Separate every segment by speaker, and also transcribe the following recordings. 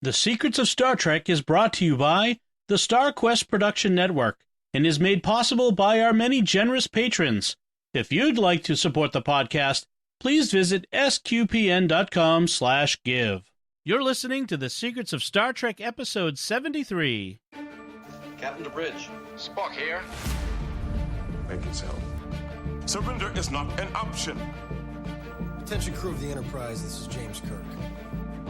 Speaker 1: The Secrets of Star Trek is brought to you by the Star Quest Production Network and is made possible by our many generous patrons. If you'd like to support the podcast, please visit sqpn.com/give. You're listening to The Secrets of Star Trek episode 73.
Speaker 2: Captain to bridge.
Speaker 3: Spock here.
Speaker 4: Make it so. Surrender is not an option.
Speaker 5: Attention crew of the Enterprise, this is James Kirk.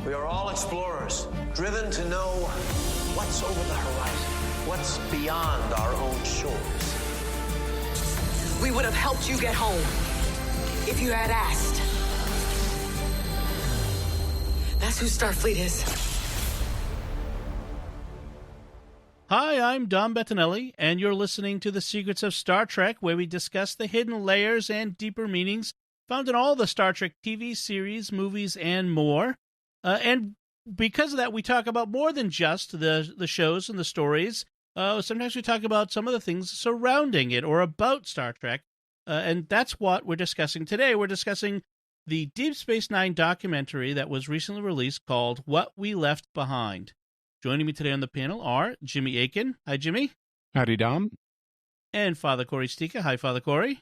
Speaker 2: We are all explorers, driven to know what's over the horizon, what's beyond our own shores.
Speaker 6: We would have helped you get home if you had asked. That's who Starfleet is.
Speaker 1: Hi, I'm Dom Bettinelli, and you're listening to The Secrets of Star Trek, where we discuss the hidden layers and deeper meanings found in all the Star Trek TV series, movies, and more. And because of that, we talk about more than just the shows and the stories. Sometimes we talk about some of the things surrounding it or about Star Trek. And that's what we're discussing today. We're discussing the Deep Space Nine documentary that was recently released called What We Left Behind. Joining me today on the panel are Jimmy Akin. Hi, Jimmy.
Speaker 7: Howdy, Dom.
Speaker 1: And Father Cory Sticha. Hi, Father Cory.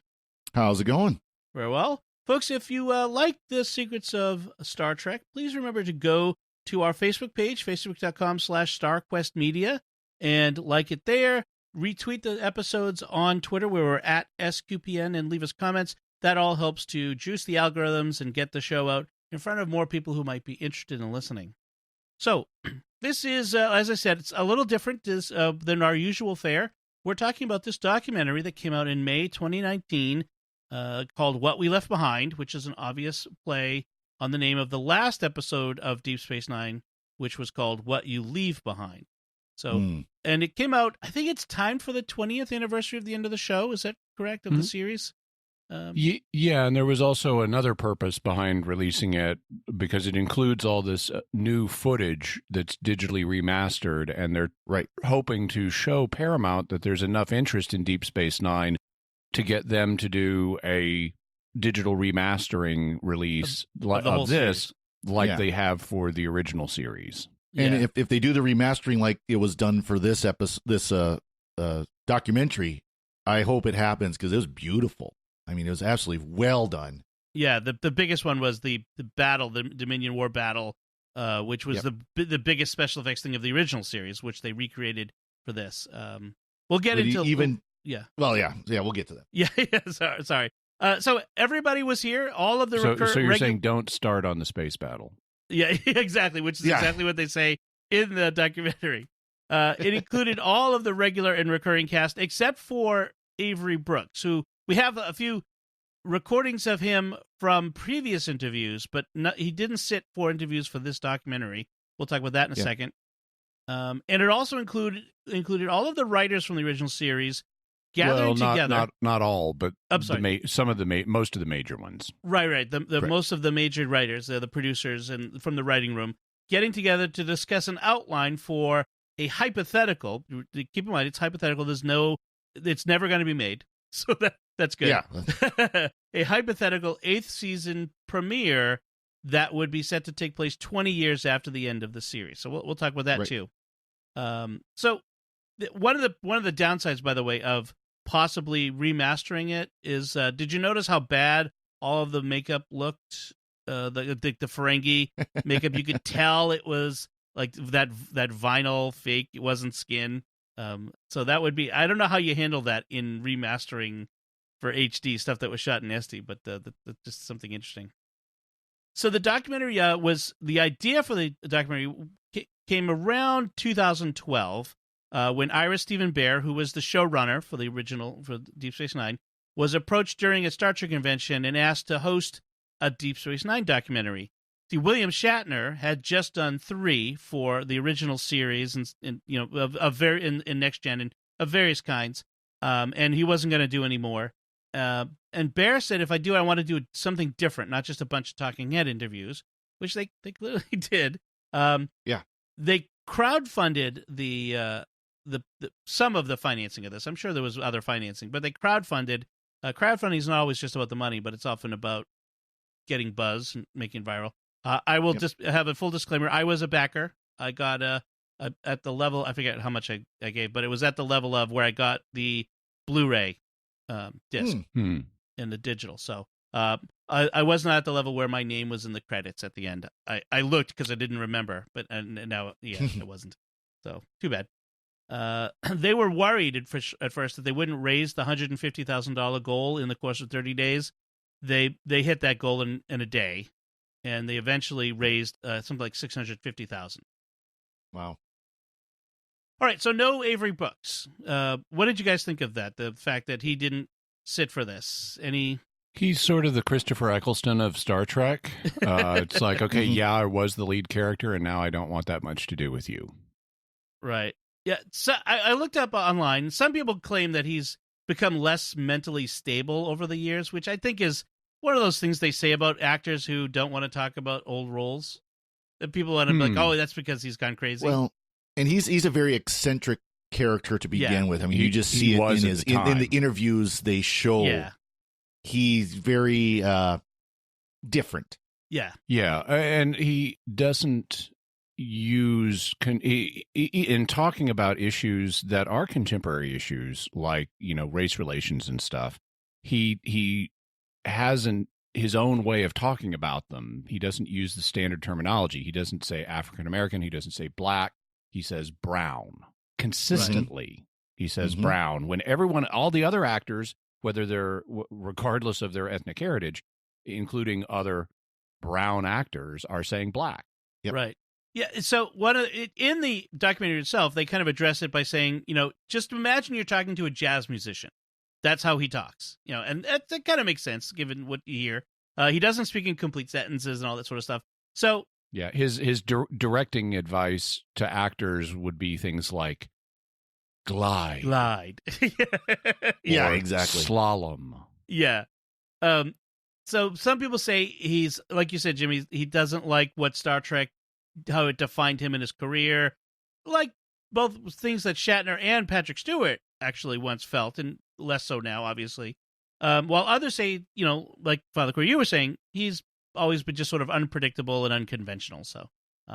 Speaker 8: How's it going?
Speaker 1: Very well. Folks, if you like the Secrets of Star Trek, please remember to go to our Facebook page, facebook.com/StarQuestMedia, and like it there. Retweet the episodes on Twitter, where we're at SQPN, and leave us comments. That all helps to juice the algorithms and get the show out in front of more people who might be interested in listening. So, this is, as I said, it's a little different than our usual fare. We're talking about this documentary that came out in May 2019, called What We Left Behind, which is an obvious play on the name of the last episode of Deep Space Nine, which was called What You Leave Behind. So, and it came out, I think it's timed for the 20th anniversary of the end of the show. Is that correct, of the series?
Speaker 7: Yeah, and there was also another purpose behind releasing it, because it includes all this new footage that's digitally remastered, and they're hoping to show Paramount that there's enough interest in Deep Space Nine to get them to do a digital remastering release of this, they have for the original series.
Speaker 8: And if they do the remastering like it was done for this documentary, I hope it happens, because it was beautiful. I mean, it was absolutely well done. Yeah,
Speaker 1: the biggest one was the battle, the Dominion War battle, which was the biggest special effects thing of the original series, which they recreated for this. We'll get into
Speaker 8: even.
Speaker 1: Yeah.
Speaker 8: Well, we'll get to that.
Speaker 1: Yeah. Sorry. So everybody was here. All of the
Speaker 7: so you're saying don't start on the space battle.
Speaker 1: Yeah, exactly. Which is exactly what they say in the documentary. It included all of the regular and recurring cast, except for Avery Brooks, who we have a few recordings of him from previous interviews, but he didn't sit for interviews for this documentary. We'll talk about that in a second. And it also included all of the writers from the original series gathering together.
Speaker 7: Not all, but most of the major ones.
Speaker 1: Right. Most of the major writers, the producers, and from the writing room, getting together to discuss an outline for a hypothetical. Keep in mind, it's hypothetical. It's never going to be made, so that's good.
Speaker 8: Yeah.
Speaker 1: A hypothetical 8th season premiere that would be set to take place 20 years after the end of the series. So we'll talk about that too. So one of the downsides, by the way, of possibly remastering it is, did you notice how bad all of the makeup looked? The Ferengi makeup, you could tell it was like that vinyl fake. It wasn't skin. So that would be, I don't know how you handle that in remastering for HD stuff that was shot in SD, but that's just something interesting. So the documentary the idea for the documentary came around 2012 when Ira Steven Behr, who was the showrunner for the original, for Deep Space Nine, was approached during a Star Trek convention and asked to host a Deep Space Nine documentary. See, William Shatner had just done 3 for the original series, and in Next Gen and of various kinds, and he wasn't going to do any more. And Behr said, if I do, I want to do something different, not just a bunch of talking head interviews, which they clearly did. They crowdfunded the some of the financing of this. I'm sure there was other financing, but they crowdfunded. Crowdfunding is not always just about the money, but it's often about getting buzz and making it viral. I will just have a full disclaimer. I was a backer I got at the level, I forget how much I gave, but it was at the level of where I got the Blu-ray disc in the digital. So I was not at the level where my name was in the credits at the end. I looked because I didn't remember, but and now it wasn't. So too bad. They were worried at first that they wouldn't raise the $150,000 goal in the course of 30 days. They hit that goal in a day, and they eventually raised something like $650,000.
Speaker 8: Wow.
Speaker 1: All right, so no Avery Brooks. What did you guys think of that? The fact that he didn't sit for this?
Speaker 7: He's sort of the Christopher Eccleston of Star Trek. It's like, okay, yeah, I was the lead character, and now I don't want that much to do with you.
Speaker 1: Right. Yeah, so I looked up online. Some people claim that he's become less mentally stable over the years, which I think is one of those things they say about actors who don't want to talk about old roles. That people end up like, oh, that's because he's gone crazy.
Speaker 8: Well, and he's a very eccentric character to begin with. I mean, you just see it in the interviews they show.
Speaker 1: Yeah.
Speaker 8: He's very different.
Speaker 1: Yeah.
Speaker 7: Yeah, and he doesn't in talking about issues that are contemporary issues, like, race relations and stuff, he has his own way of talking about them. He doesn't use the standard terminology. He doesn't say African American. He doesn't say black. He says brown. Consistently, right. He says brown. When all the other actors, whether they're regardless of their ethnic heritage, including other brown actors, are saying black.
Speaker 1: Yep. Right. Yeah, so in the documentary itself, they kind of address it by saying, just imagine you're talking to a jazz musician. That's how he talks, and that kind of makes sense given what you hear. He doesn't speak in complete sentences and all that sort of stuff. So
Speaker 7: yeah, his directing advice to actors would be things like glide.
Speaker 8: Yeah, exactly.
Speaker 7: Slalom.
Speaker 1: Yeah. So some people say he's, like you said, Jimmy, he doesn't like what Star Trek, how it defined him in his career, like both things that Shatner and Patrick Stewart actually once felt, and less so now, obviously. While others say, like Father Cory, you were saying, he's always been just sort of unpredictable and unconventional. So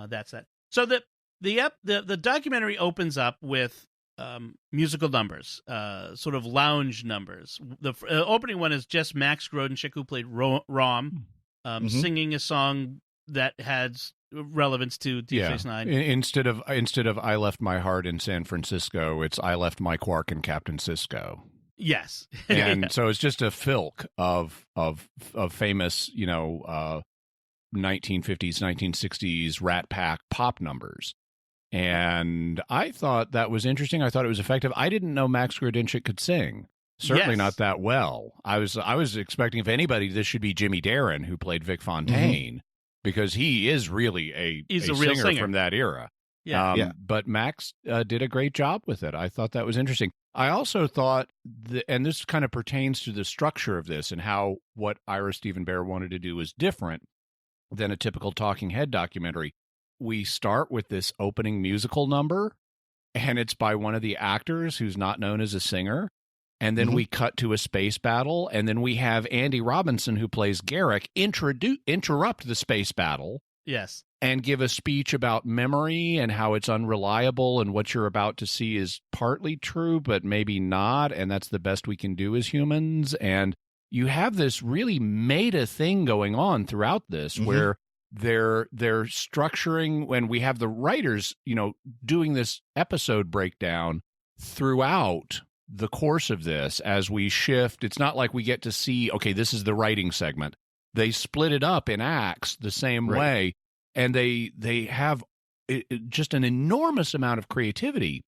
Speaker 1: that's that. So the documentary opens up with musical numbers, sort of lounge numbers. The opening one is just Max Grodenchik, who played Rom, singing a song that has relevance to Deep Space Nine.
Speaker 7: Instead of I left my heart in San Francisco, it's I left my quark in Captain Sisko.
Speaker 1: Yes.
Speaker 7: And so it's just a filk of famous, 1950s, 1960s Rat Pack pop numbers. And I thought that was interesting. I thought it was effective. I didn't know Max Grodenchik could sing. Certainly not that well. I was expecting, if anybody, this should be Jimmy Darren, who played Vic Fontaine, because he is really a real singer from that era.
Speaker 1: Yeah.
Speaker 7: But Max did a great job with it. I thought that was interesting. I also thought, and this kind of pertains to the structure of this and how what Ira Steven Behr wanted to do was different than a typical talking head documentary. We start with this opening musical number, and it's by one of the actors who's not known as a singer. And then we cut to a space battle, and then we have Andy Robinson, who plays Garrick, interrupt the space battle.
Speaker 1: Yes.
Speaker 7: And give a speech about memory and how it's unreliable, and what you're about to see is partly true, but maybe not. And that's the best we can do as humans. And you have this really meta thing going on throughout this, where they're structuring, when we have the writers, doing this episode breakdown throughout the course of this as we shift. It's not like we get to see, okay, this is the writing segment. They split it up in acts the same way, and they have just an enormous amount of creativity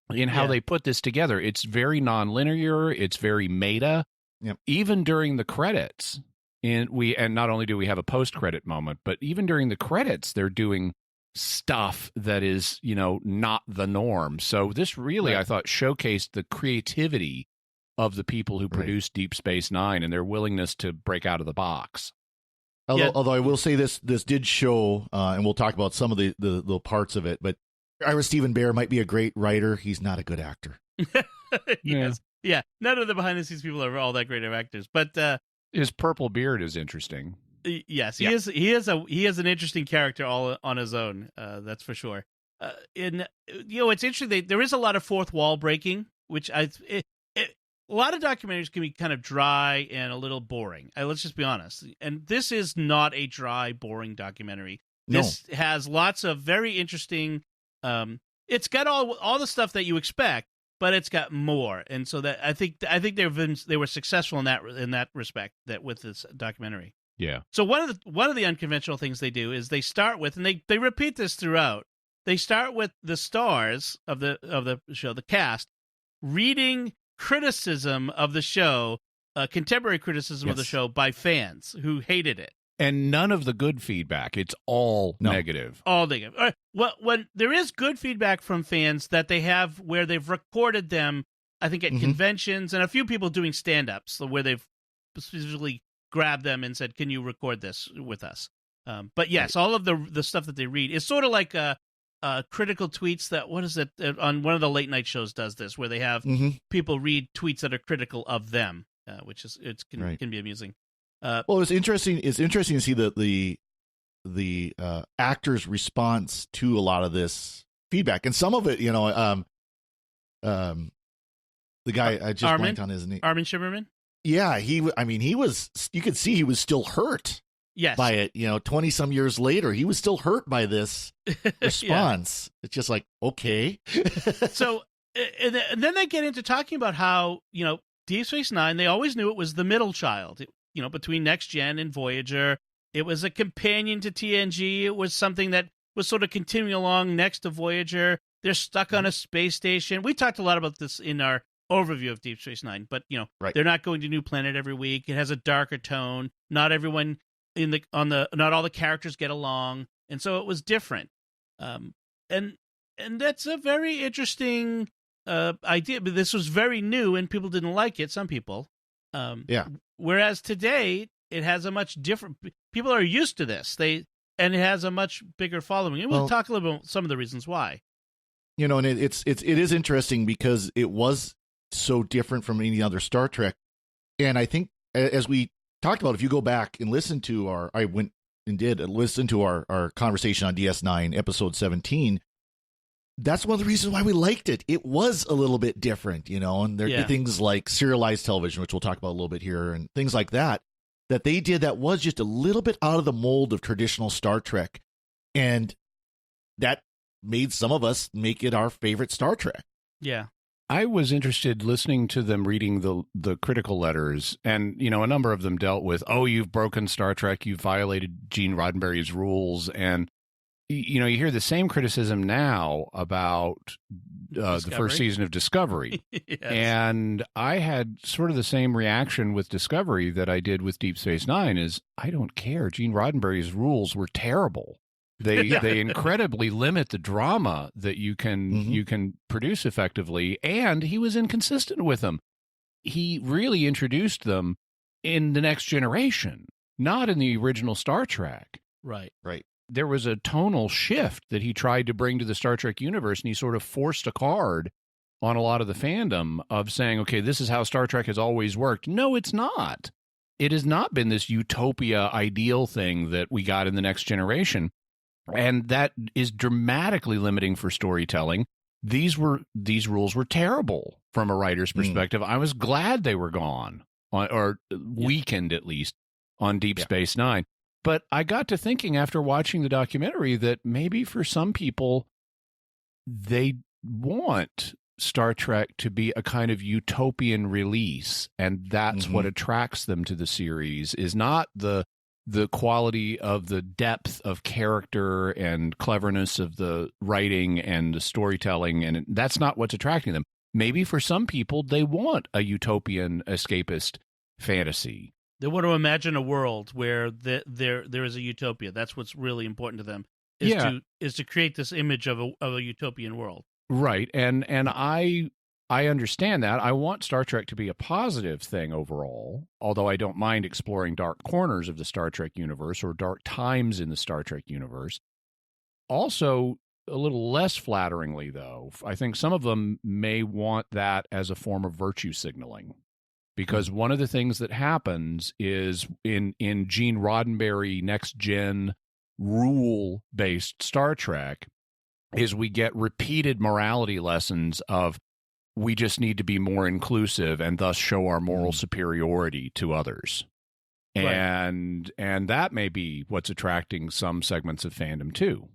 Speaker 7: in how they put this together. It's very nonlinear. It's very meta.
Speaker 8: Yep. Even
Speaker 7: during the credits, and not only do we have a post-credit moment, but even during the credits, they're doing stuff that is, not the norm. So this really, I thought, showcased the creativity of the people who produced Deep Space Nine and their willingness to break out of the box.
Speaker 8: Although I will say this did show, and we'll talk about some of the little parts of it, but Ira Steven Behr might be a great writer. He's not a good actor.
Speaker 1: Yes. Yeah. None of the behind-the-scenes people are all that great of actors, but
Speaker 7: his purple beard is interesting.
Speaker 1: Yes, he is. He is an interesting character all on his own. That's for sure. It's interesting. There is a lot of fourth wall breaking, which a lot of documentaries can be kind of dry and a little boring. Let's just be honest. And this is not a dry, boring documentary. This has lots of very interesting. It's got all the stuff that you expect, but it's got more. And so that I think they were successful in that respect with this documentary.
Speaker 7: Yeah.
Speaker 1: So one of the unconventional things they do is they start with, and they repeat this throughout. They start with the stars of the show, the cast, reading criticism of the show, contemporary criticism of the show by fans who hated it.
Speaker 7: And none of the good feedback. It's all negative.
Speaker 1: All negative. Well, when there is good feedback from fans that they have where they've recorded them, I think at conventions and a few people doing stand-ups where they've specifically grabbed them and said, "Can you record this with us?" But yes, all of the stuff that they read is sort of like critical tweets that on one of the late night shows does this, where they have people read tweets that are critical of them, which is can be amusing.
Speaker 8: Well, it's interesting. It's interesting to see the actors' response to a lot of this feedback, and some of it, the guy I just blanked on his name,
Speaker 1: Armin Shimmerman.
Speaker 8: Yeah, he was. You could see he was still hurt.
Speaker 1: Yes.
Speaker 8: By it, 20 some years later, he was still hurt by this response. It's just like, okay.
Speaker 1: So, and then they get into talking about how, Deep Space Nine, they always knew it was the middle child, between Next Gen and Voyager. It was a companion to TNG. It was something that was sort of continuing along next to Voyager. They're stuck on a space station. We talked a lot about this in our overview of Deep Space Nine, but, they're not going to a new planet every week. It has a darker tone. Not everyone not all the characters get along, and so it was different. And that's a very interesting idea, but this was very new and people didn't like it, some people. Whereas today it has a much different, people are used to this. And it has a much bigger following. And we'll talk a little bit about some of the reasons why.
Speaker 8: And it is interesting because it was so different from any other Star Trek. And I think as we talked about, if you go back and listen to our conversation on DS9 episode 17, that's one of the reasons why we liked it. It was a little bit different, and there are things like serialized television, which we'll talk about a little bit here, and things like that they did that was just a little bit out of the mold of traditional Star Trek, and that made some of us make it our favorite Star Trek.
Speaker 1: Yeah.
Speaker 7: I was interested listening to them reading the critical letters, and, a number of them dealt with, you've broken Star Trek, you've violated Gene Roddenberry's rules, and, you hear the same criticism now about the first season of Discovery.
Speaker 1: Yes.
Speaker 7: And I had sort of the same reaction with Discovery that I did with Deep Space Nine is, I don't care. Gene Roddenberry's rules were terrible. They incredibly limit the drama that you can produce effectively, and he was inconsistent with them. He really introduced them in The Next Generation, not in the original Star Trek.
Speaker 1: Right.
Speaker 7: There was a tonal shift that he tried to bring to the Star Trek universe, and he sort of forced a card on a lot of the fandom of saying, okay, this is how Star Trek has always worked. No, it's not. It has not been this utopia ideal thing that we got in The Next Generation. And that is dramatically limiting for storytelling. These rules were terrible from a writer's perspective. I was glad they were gone, or weakened at least, on Deep Space Nine. But I got to thinking after watching the documentary that maybe for some people, they want Star Trek to be a kind of utopian release, and that's what attracts them to the series, is not the quality of the depth of character and cleverness of the writing and the storytelling, and that's not what's attracting them. Maybe for some people, they want a utopian escapist fantasy.
Speaker 1: They want to imagine a world where there is a utopia. That's what's really important to them, is to create this image of a utopian world.
Speaker 7: Right, and I understand that. I want Star Trek to be a positive thing overall, although I don't mind exploring dark corners of the Star Trek universe or dark times in the Star Trek universe. Also, a little less flatteringly, though, I think some of them may want that as a form of virtue signaling. Because one of the things that happens is in Gene Roddenberry Next Gen rule-based Star Trek, is we get repeated morality lessons of we just need to be more inclusive and thus show our moral superiority to others.
Speaker 1: Right.
Speaker 7: And that may be what's attracting some segments of fandom too.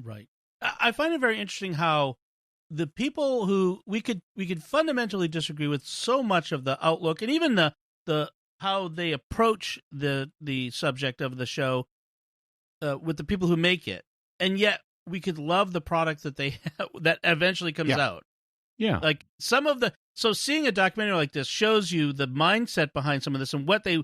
Speaker 1: Right. I find it very interesting how the people who we could fundamentally disagree with so much of the outlook and even the how they approach the subject of the show with the people who make it, and yet we could love the product that they that eventually comes out.
Speaker 7: Yeah.
Speaker 1: Like so seeing a documentary like this shows you the mindset behind some of this and what they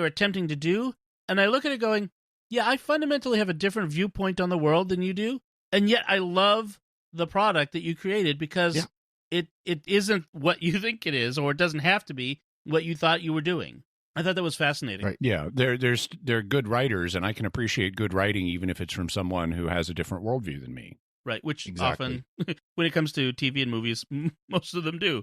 Speaker 1: were attempting to do. And I look at it going, yeah, I fundamentally have a different viewpoint on the world than you do. And yet I love the product that you created because it isn't what you think it is, or it doesn't have to be what you thought you were doing. I thought that was fascinating.
Speaker 7: Right. Yeah. They're good writers, and I can appreciate good writing even if it's from someone who has a different worldview than me.
Speaker 1: Right, which often, when it comes to TV and movies, most of them do.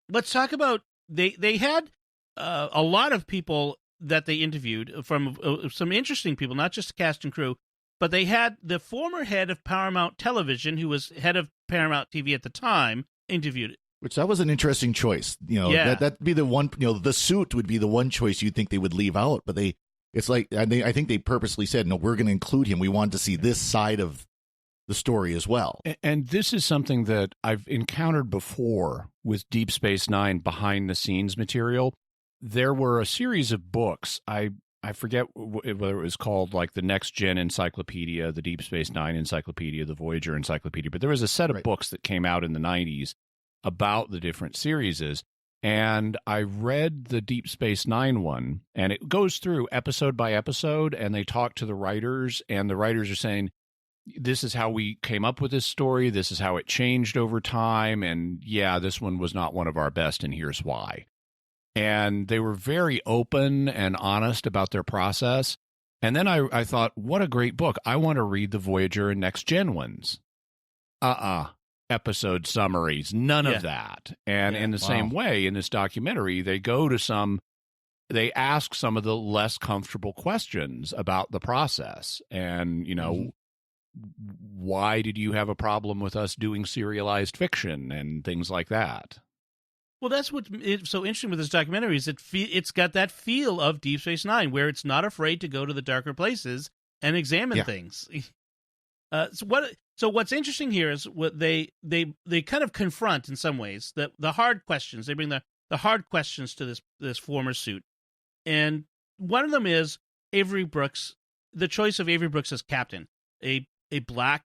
Speaker 1: Let's talk about, they had a lot of people that they interviewed from some interesting people, not just cast and crew, but they had the former head of Paramount Television, who was head of Paramount TV at the time, interviewed.
Speaker 8: Which that was an interesting choice. That'd be the one, the suit would be the one choice you'd think they would leave out, but I think they purposely said, no, we're going to include him. We wanted to see this side of the story as well.
Speaker 7: And this is something that I've encountered before with Deep Space Nine behind the scenes material. There were a series of books. I forget whether it was called like the Next Gen Encyclopedia, the Deep Space Nine Encyclopedia, the Voyager Encyclopedia, but there was a set of books that came out in the 90s about the different series. And I read the Deep Space Nine one, and it goes through episode by episode, and they talk to the writers, and the writers are saying, this is how we came up with this story. This is how it changed over time. And yeah, this one was not one of our best, and here's why. And they were very open and honest about their process. And then I thought, what a great book. I want to read the Voyager and Next Gen ones. Episode summaries, none of that. And in the same way, in this documentary, they ask some of the less comfortable questions about the process. And, why did you have a problem with us doing serialized fiction and things like that?
Speaker 1: Well, that's what's so interesting with this documentary is it's got that feel of Deep Space Nine, where it's not afraid to go to the darker places and examine things. So what's interesting here is what they kind of confront in some ways the hard questions. They bring the hard questions to this former suit, and one of them is Avery Brooks, the choice of Avery Brooks as captain, a black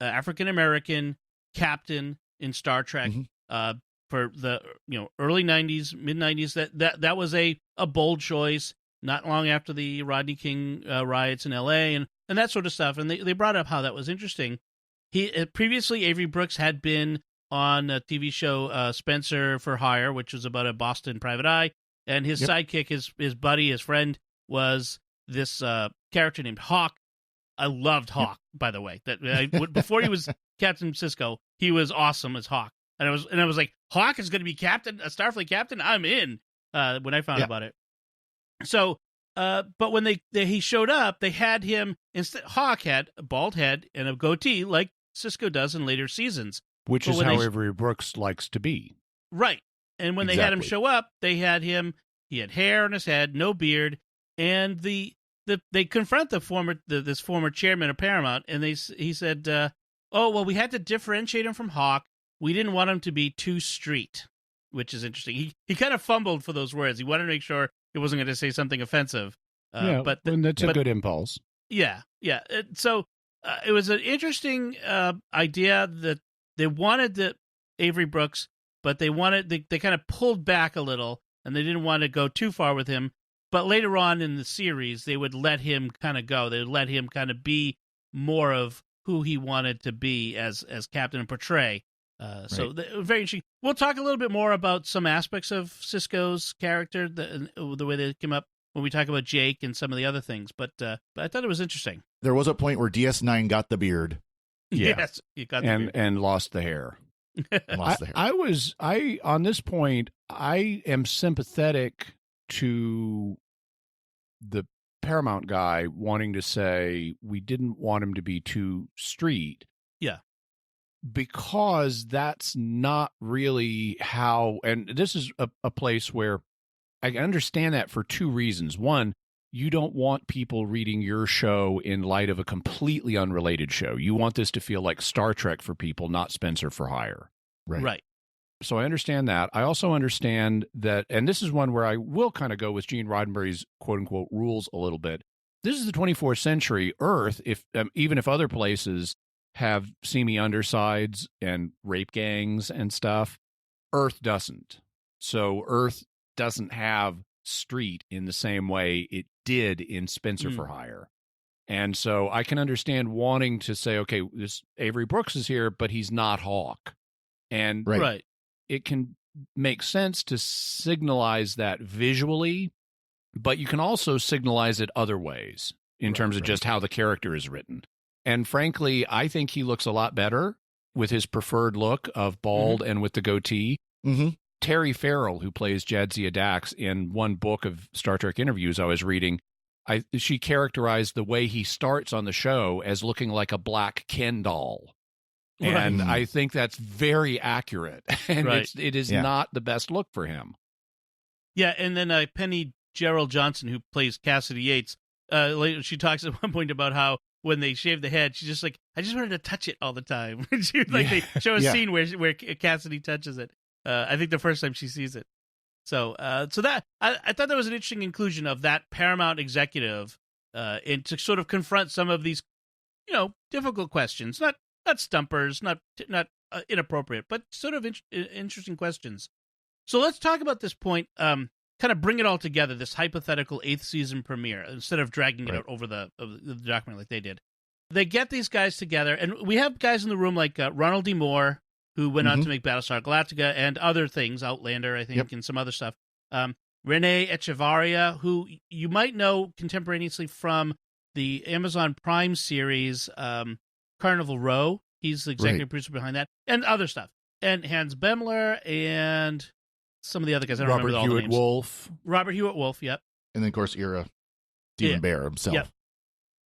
Speaker 1: African American captain in Star Trek for the early 90s, mid 90s. That was a bold choice. Not long after the Rodney King riots in L.A. and that sort of stuff, and they brought up how that was interesting. Previously, Avery Brooks had been on a TV show Spencer for Hire, which was about a Boston private eye, and his sidekick, his buddy, his friend, was this character named Hawk. I loved Hawk, by the way. Before he was Captain Sisko, he was awesome as Hawk, and I was like, Hawk is going to be captain, a Starfleet captain. I'm in. When I found about it. So, but when he showed up, they had him instead. Hawk had a bald head and a goatee, like Sisko does in later seasons,
Speaker 7: which is how Avery Brooks likes to be.
Speaker 1: Right, and when they had him show up, they had him. He had hair on his head, no beard, and they confront this former chairman of Paramount, and he said, "Oh well, we had to differentiate him from Hawk. We didn't want him to be too street," which is interesting. He kind of fumbled for those words. He wanted to make sure he wasn't going to say something offensive. But
Speaker 7: that's a good impulse.
Speaker 1: Yeah. So it was an interesting idea that they wanted the Avery Brooks, but they kind of pulled back a little, and they didn't want to go too far with him. But later on in the series, they would let him kind of go. They would let him kind of be more of who he wanted to be as captain and portray. So very interesting. We'll talk a little bit more about some aspects of Sisko's character, the way they came up when we talk about Jake and some of the other things. But I thought it was interesting.
Speaker 8: There was a point where DS9 got the beard.
Speaker 7: Yeah.
Speaker 1: Yes, he got the beard.
Speaker 7: And lost the hair. On this point, I am sympathetic to the Paramount guy wanting to say we didn't want him to be too street.
Speaker 1: Yeah.
Speaker 7: because that's not really how, and this is a place where I understand that for two reasons. One, you don't want people reading your show in light of a completely unrelated show. You want this to feel like Star Trek for people, not Spencer for Hire.
Speaker 1: Right.
Speaker 7: So I understand that. I also understand that, and this is one where I will kind of go with Gene Roddenberry's quote-unquote rules a little bit. This is the 24th century. Earth, if even if other places have seamy undersides and rape gangs and stuff, Earth doesn't. So Earth doesn't have street in the same way it did in Spencer for Hire. And so I can understand wanting to say, okay, this Avery Brooks is here, but he's not Hawk. And
Speaker 1: Right.
Speaker 7: It can make sense to signalize that visually, but you can also signalize it other ways in terms of just how the character is written. And frankly, I think he looks a lot better with his preferred look of bald and with the goatee.
Speaker 8: Mm-hmm.
Speaker 7: Terry Farrell, who plays Jadzia Dax, in one book of Star Trek interviews I was reading, she characterized the way he starts on the show as looking like a black Ken doll. And I think that's very accurate. And it is not the best look for him.
Speaker 1: Yeah, and then Penny Gerald Johnson, who plays Cassidy Yates, she talks at one point about how when they shave the head, she's just like, I just wanted to touch it all the time. They show a scene where Cassidy touches it. I think the first time she sees it. So that I thought that was an interesting inclusion of that Paramount executive, and to sort of confront some of these, difficult questions, not stumpers, not inappropriate, but sort of interesting questions. So let's talk about this point. Kind of bring it all together. This hypothetical 8th season premiere, instead of dragging it out over the documentary like they did. They get these guys together, and we have guys in the room like Ronald D. Moore, who went on to make Battlestar Galactica and other things, Outlander, I think, and some other stuff. Renee Echevarria, who you might know contemporaneously from the Amazon Prime series Carnival Row. He's the executive producer behind that, and other stuff. And Hans Bemmler and some of the other guys. I don't remember all the names. Robert Hewitt Wolf, yep.
Speaker 8: And then, of course, Ira Stephen Bear himself.
Speaker 1: Yep.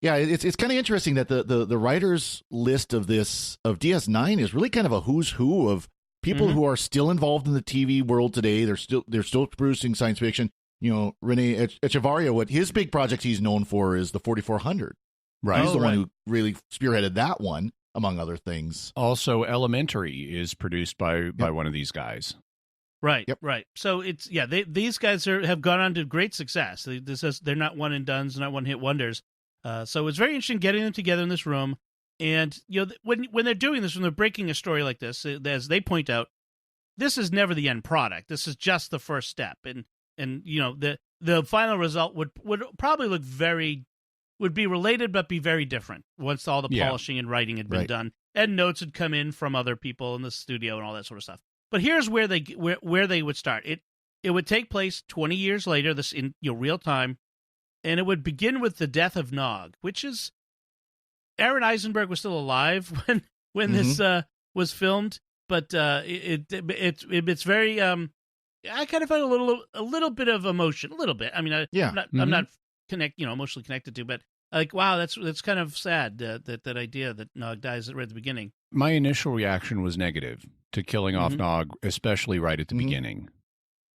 Speaker 8: Yeah, it's kind of interesting that the writers list of DS9 is really kind of a who's who of people who are still involved in the TV world today. They're still producing science fiction. Rene Echevarria, what his big project he's known for is the 4400. Right, he's the one who really spearheaded that one, among other things. Also,
Speaker 7: Elementary is produced by one of these guys.
Speaker 1: Right, right. So it's these guys have gone on to great success. They're not one and dones, not one hit wonders. So it's very interesting getting them together in this room, and when they're doing this, when they're breaking a story like this, as they point out, this is never the end product. This is just the first step, and the final result would probably would be related but be very different once all the polishing and writing had been done, and notes had come in from other people in the studio and all that sort of stuff. But here's where they would start. It would take place 20 years later, this in real time. And it would begin with the death of Nog, which is Aaron Eisenberg was still alive when this was filmed, but it's very I kind of felt a little bit of emotion, a little bit. I mean, I'm not emotionally connected to, but like, wow, that's kind of sad that idea that Nog dies right at the beginning.
Speaker 7: My initial reaction was negative to killing off Nog, especially right at the beginning.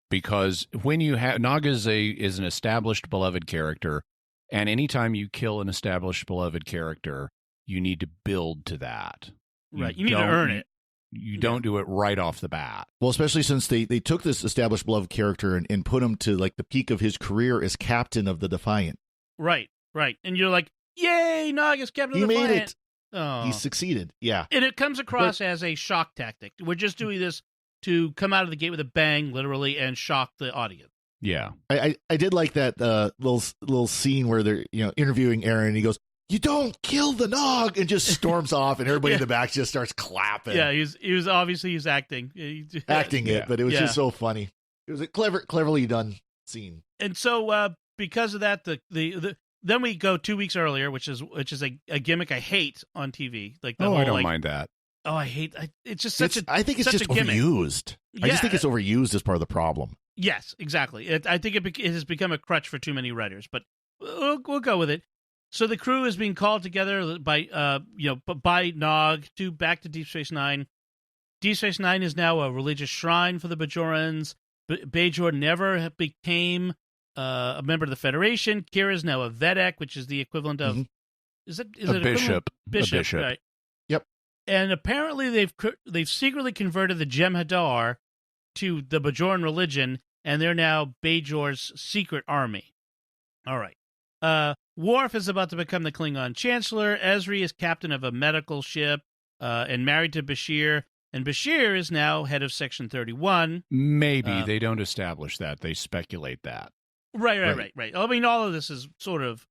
Speaker 7: Because when you have Nog is an established beloved character, and anytime you kill an established beloved character, you need to build to that.
Speaker 1: Right, you need to earn it.
Speaker 7: You don't do it right off the bat.
Speaker 8: Well, especially since they took this established beloved character and put him to like the peak of his career as captain of the Defiant.
Speaker 1: Right, and you're like, yay, Nog is captain of the Defiant. He made it. Oh.
Speaker 8: He succeeded. Yeah,
Speaker 1: and it comes across as a shock tactic. We're just doing this to come out of the gate with a bang, literally, and shock the audience.
Speaker 7: Yeah,
Speaker 8: I did like that little scene where they're interviewing Aaron. And he goes, "You don't kill the Nog," and just storms off, and everybody in the back just starts clapping.
Speaker 1: Yeah, he was obviously acting
Speaker 8: it, but it was just so funny. It was a cleverly done scene.
Speaker 1: And so because of that, then we go 2 weeks earlier, which is a gimmick I hate on TV. Like
Speaker 7: I don't mind that.
Speaker 1: Oh, I hate it's just such
Speaker 8: I think it's just overused. I just think it's overused as part of the problem.
Speaker 1: Yes, exactly. I think it has become a crutch for too many writers, but we'll go with it. So the crew is being called together by Nog back to Deep Space Nine. Deep Space Nine is now a religious shrine for the Bajorans. Bajor never became a member of the Federation. Kira is now a Vedek, which is the equivalent of is it
Speaker 7: a bishop?
Speaker 1: Bishop,
Speaker 7: a bishop.
Speaker 1: Right?
Speaker 8: Yep.
Speaker 1: And apparently they've secretly converted the Jem'Hadar to the Bajoran religion, and they're now Bajor's secret army. All right. Worf is about to become the Klingon Chancellor. Ezri is captain of a medical ship and married to Bashir. And Bashir is now head of Section 31.
Speaker 7: Maybe. They don't establish that. They speculate that.
Speaker 1: Right. I mean, all of this is sort of...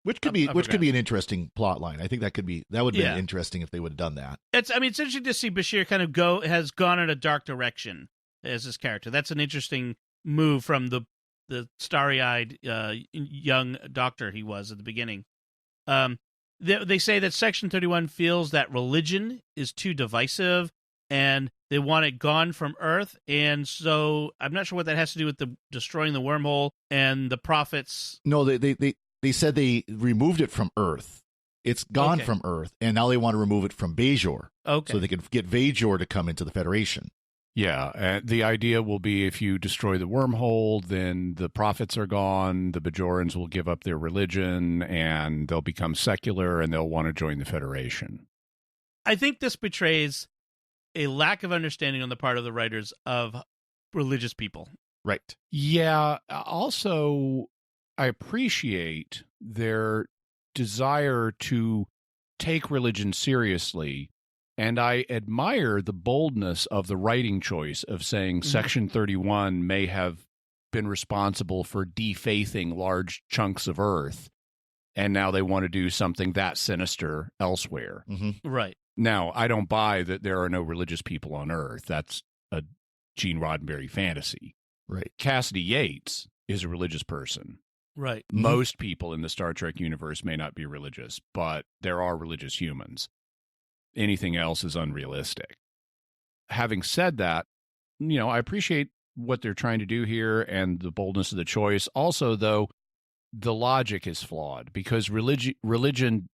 Speaker 8: which could be an interesting plot line. I think that would be interesting if they would have done that.
Speaker 1: It's interesting to see Bashir kind of has gone in a dark direction as his character. That's an interesting move from the starry-eyed young doctor he was at the beginning. They say that Section 31 feels that religion is too divisive and they want it gone from Earth. And so I'm not sure what that has to do with the destroying the wormhole and the prophets.
Speaker 8: No, they said they removed it from Earth. It's gone from Earth, and now they want to remove it from Bajor.
Speaker 1: Okay.
Speaker 8: So they can get Bajor to come into the Federation.
Speaker 7: Yeah, the idea will be if you destroy the wormhole, then the prophets are gone, the Bajorans will give up their religion, and they'll become secular, and they'll want to join the Federation.
Speaker 1: I think this betrays a lack of understanding on the part of the writers of religious people.
Speaker 8: Right.
Speaker 7: Yeah, also, I appreciate their desire to take religion seriously. And I admire the boldness of the writing choice of saying Section 31 may have been responsible for defaithing large chunks of Earth, and now they want to do something that sinister elsewhere.
Speaker 8: Mm-hmm.
Speaker 1: Right.
Speaker 7: Now, I don't buy that there are no religious people on Earth. That's a Gene Roddenberry fantasy.
Speaker 8: Right.
Speaker 7: Cassidy Yates is a religious person.
Speaker 1: Right.
Speaker 7: Most people in the Star Trek universe may not be religious, but there are religious humans. Anything else is unrealistic. Having said that, I appreciate what they're trying to do here and the boldness of the choice. Also, though, the logic is flawed because religion,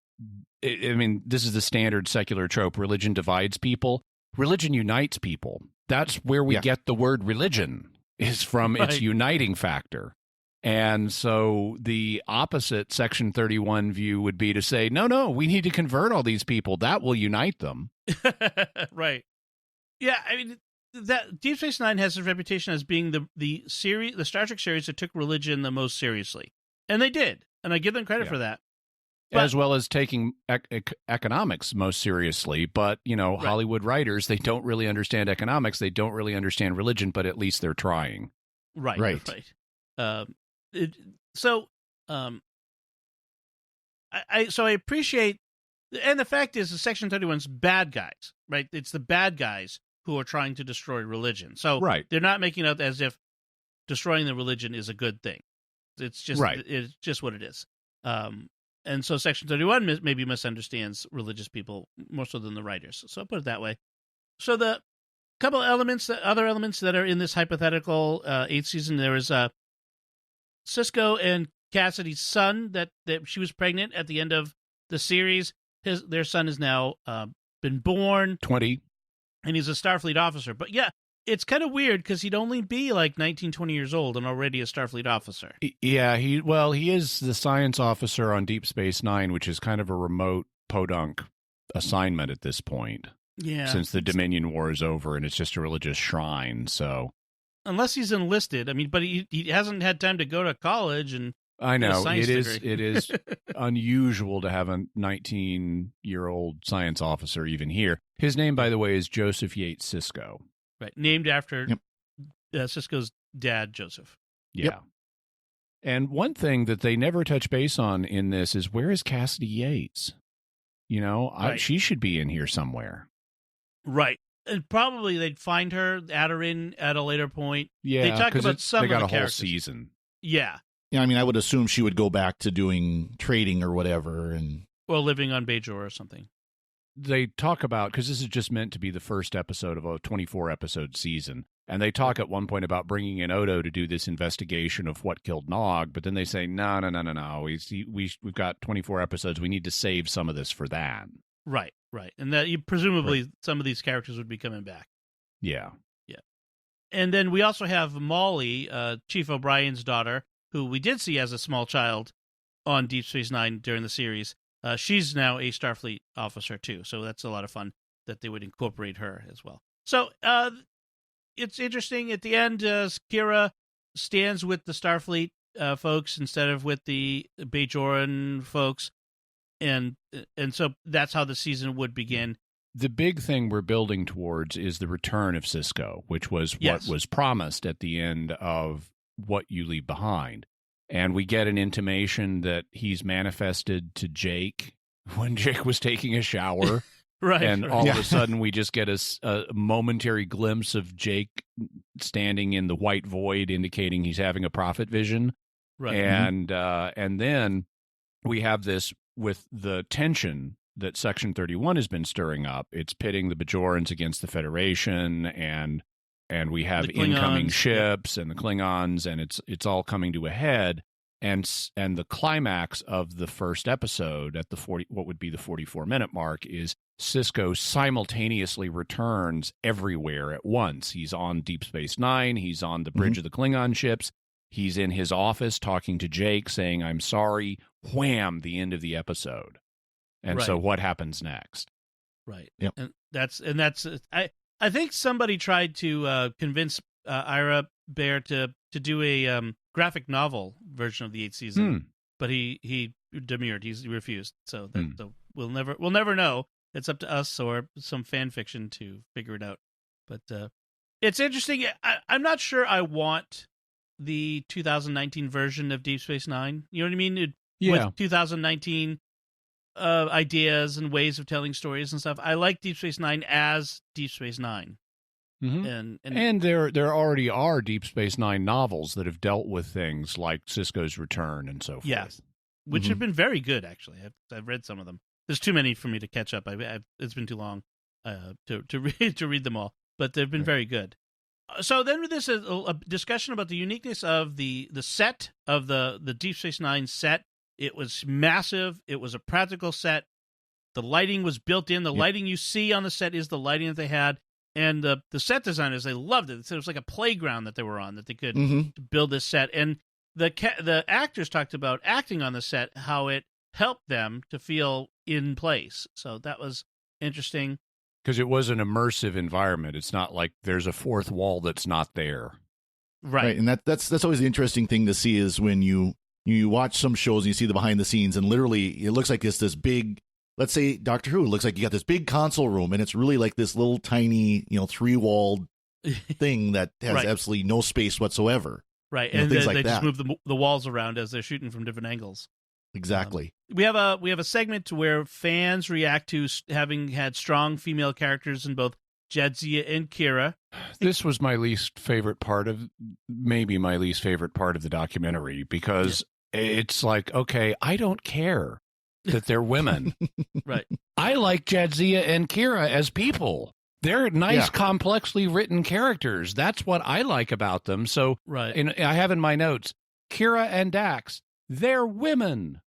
Speaker 7: I mean, this is the standard secular trope. Religion divides people. Religion unites people. That's where we get the word religion, is from its uniting factor. And so the opposite Section 31 view would be to say, no, we need to convert all these people. That will unite them.
Speaker 1: Right. Yeah, I mean, that Deep Space Nine has a reputation as being the Star Trek series that took religion the most seriously. And they did. And I give them credit for that. But,
Speaker 7: as well as taking economics most seriously. But, Hollywood writers, they don't really understand economics. They don't really understand religion, but at least they're trying.
Speaker 1: Right. So I appreciate, and the fact is, the Section 31's bad guys, right? It's the bad guys who are trying to destroy religion. So they're not making it as if destroying the religion is a good thing. It's just it's just what it is. And so Section 31 maybe misunderstands religious people more so than the writers. So I'll put it that way. So the couple other elements that are in this hypothetical 8th season, there is Sisko and Cassidy's son that she was pregnant at the end of the series. Their son has now been born.
Speaker 7: 20.
Speaker 1: And he's a Starfleet officer. But yeah, it's kind of weird because he'd only be like 19, 20 years old and already a Starfleet officer.
Speaker 7: Yeah, he is the science officer on Deep Space Nine, which is kind of a remote podunk assignment at this point.
Speaker 1: Yeah.
Speaker 7: Since the Dominion War is over and it's just a religious shrine, so...
Speaker 1: Unless he's enlisted. I mean, but he hasn't had time to go to college and
Speaker 7: I know
Speaker 1: it
Speaker 7: is unusual to have a 19-year-old science officer even here. His name, by the way, is Joseph Yates Sisko.
Speaker 1: Right, named after Sisko's dad, Joseph.
Speaker 7: Yeah.
Speaker 8: Yep.
Speaker 7: And one thing that they never touch base on in this is, where is Cassidy Yates? She should be in here somewhere.
Speaker 1: Right. And probably they'd find her, add her in at a later point.
Speaker 7: Yeah,
Speaker 1: they talk about some
Speaker 7: they got
Speaker 1: of the
Speaker 7: a
Speaker 1: characters.
Speaker 7: whole season.
Speaker 1: Yeah.
Speaker 8: Yeah, I mean, I would assume she would go back to doing trading or whatever,
Speaker 1: or living on Bajor or something.
Speaker 7: They talk about, because this is just meant to be the first episode of a 24-episode season, And they talk at one point about bringing in Odo to do this investigation of what killed Nog, but then they say, no. We've got 24 episodes. We need to save some of this for that.
Speaker 1: Right. And that presumably some of these characters would be coming back.
Speaker 7: Yeah.
Speaker 1: And then we also have Molly, Chief O'Brien's daughter, who we did see as a small child on Deep Space Nine during the series. She's now a Starfleet officer, too. So that's a lot of fun that they would incorporate her as well. So it's interesting. At the end, Kira stands with the Starfleet folks instead of with the Bajoran folks. And so that's how the season would begin.
Speaker 7: The big thing we're building towards is the return of Sisko, which was what was promised at the end of What You Leave Behind. And we get an intimation that he's manifested to Jake when Jake was taking a shower.
Speaker 1: Right.
Speaker 7: And all of a sudden we just get a momentary glimpse of Jake standing in the white void, indicating he's having a prophet vision.
Speaker 1: Right.
Speaker 7: And then we have this with the tension that Section 31 has been stirring up. It's pitting the Bajorans against the Federation, and we have incoming ships and the Klingons, and it's all coming to a head. And the climax of the first episode at the 44-minute mark is Sisko simultaneously returns everywhere at once. He's on Deep Space Nine. He's on the bridge of the Klingon ships. He's in his office talking to Jake, saying, "I'm sorry." Wham! The end of the episode. And so what happens next?
Speaker 1: Right.
Speaker 8: Yep.
Speaker 1: And that's I think somebody tried to convince Ira Bear to do a graphic novel version of the 8th season, but he demurred. He refused. So we'll never know. It's up to us or some fan fiction to figure it out. But it's interesting. I'm not sure I want the 2019 version of Deep Space Nine. You know what I mean? With 2019 ideas and ways of telling stories and stuff. I like Deep Space Nine as Deep Space Nine.
Speaker 7: Mm-hmm. And there already are Deep Space Nine novels that have dealt with things like Sisko's return and so forth.
Speaker 1: Yes, which have been very good, actually. I've read some of them. There's too many for me to catch up. It's been too long to read them all, but they've been very good. So then this is a discussion about the uniqueness of the set of the Deep Space Nine set. It was massive. It was a practical set. The lighting was built in. The lighting you see on the set is the lighting that they had. And the set designers, they loved it. It was like a playground that they were on, that they could build this set. And the actors talked about acting on the set, how it helped them to feel in place. So that was interesting.
Speaker 7: Because it was an immersive environment. It's not like there's a fourth wall that's not there.
Speaker 8: Right. And that's always the interesting thing to see is when you watch some shows and you see the behind the scenes, and literally it looks like it's this big, let's say Doctor Who, it looks like you got this big console room, and it's really like this little tiny, 3-walled thing that has absolutely no space whatsoever.
Speaker 1: Right. And they just move the walls around as they're shooting from different angles.
Speaker 8: Exactly.
Speaker 1: We have a segment where fans react to having had strong female characters in both Jadzia and Kira.
Speaker 7: This was my least favorite part of the documentary, because it's like, okay, I don't care that they're women.
Speaker 1: Right.
Speaker 7: I like Jadzia and Kira as people. They're nice, complexly written characters. That's what I like about them. So I have in my notes, Kira and Dax, they're women.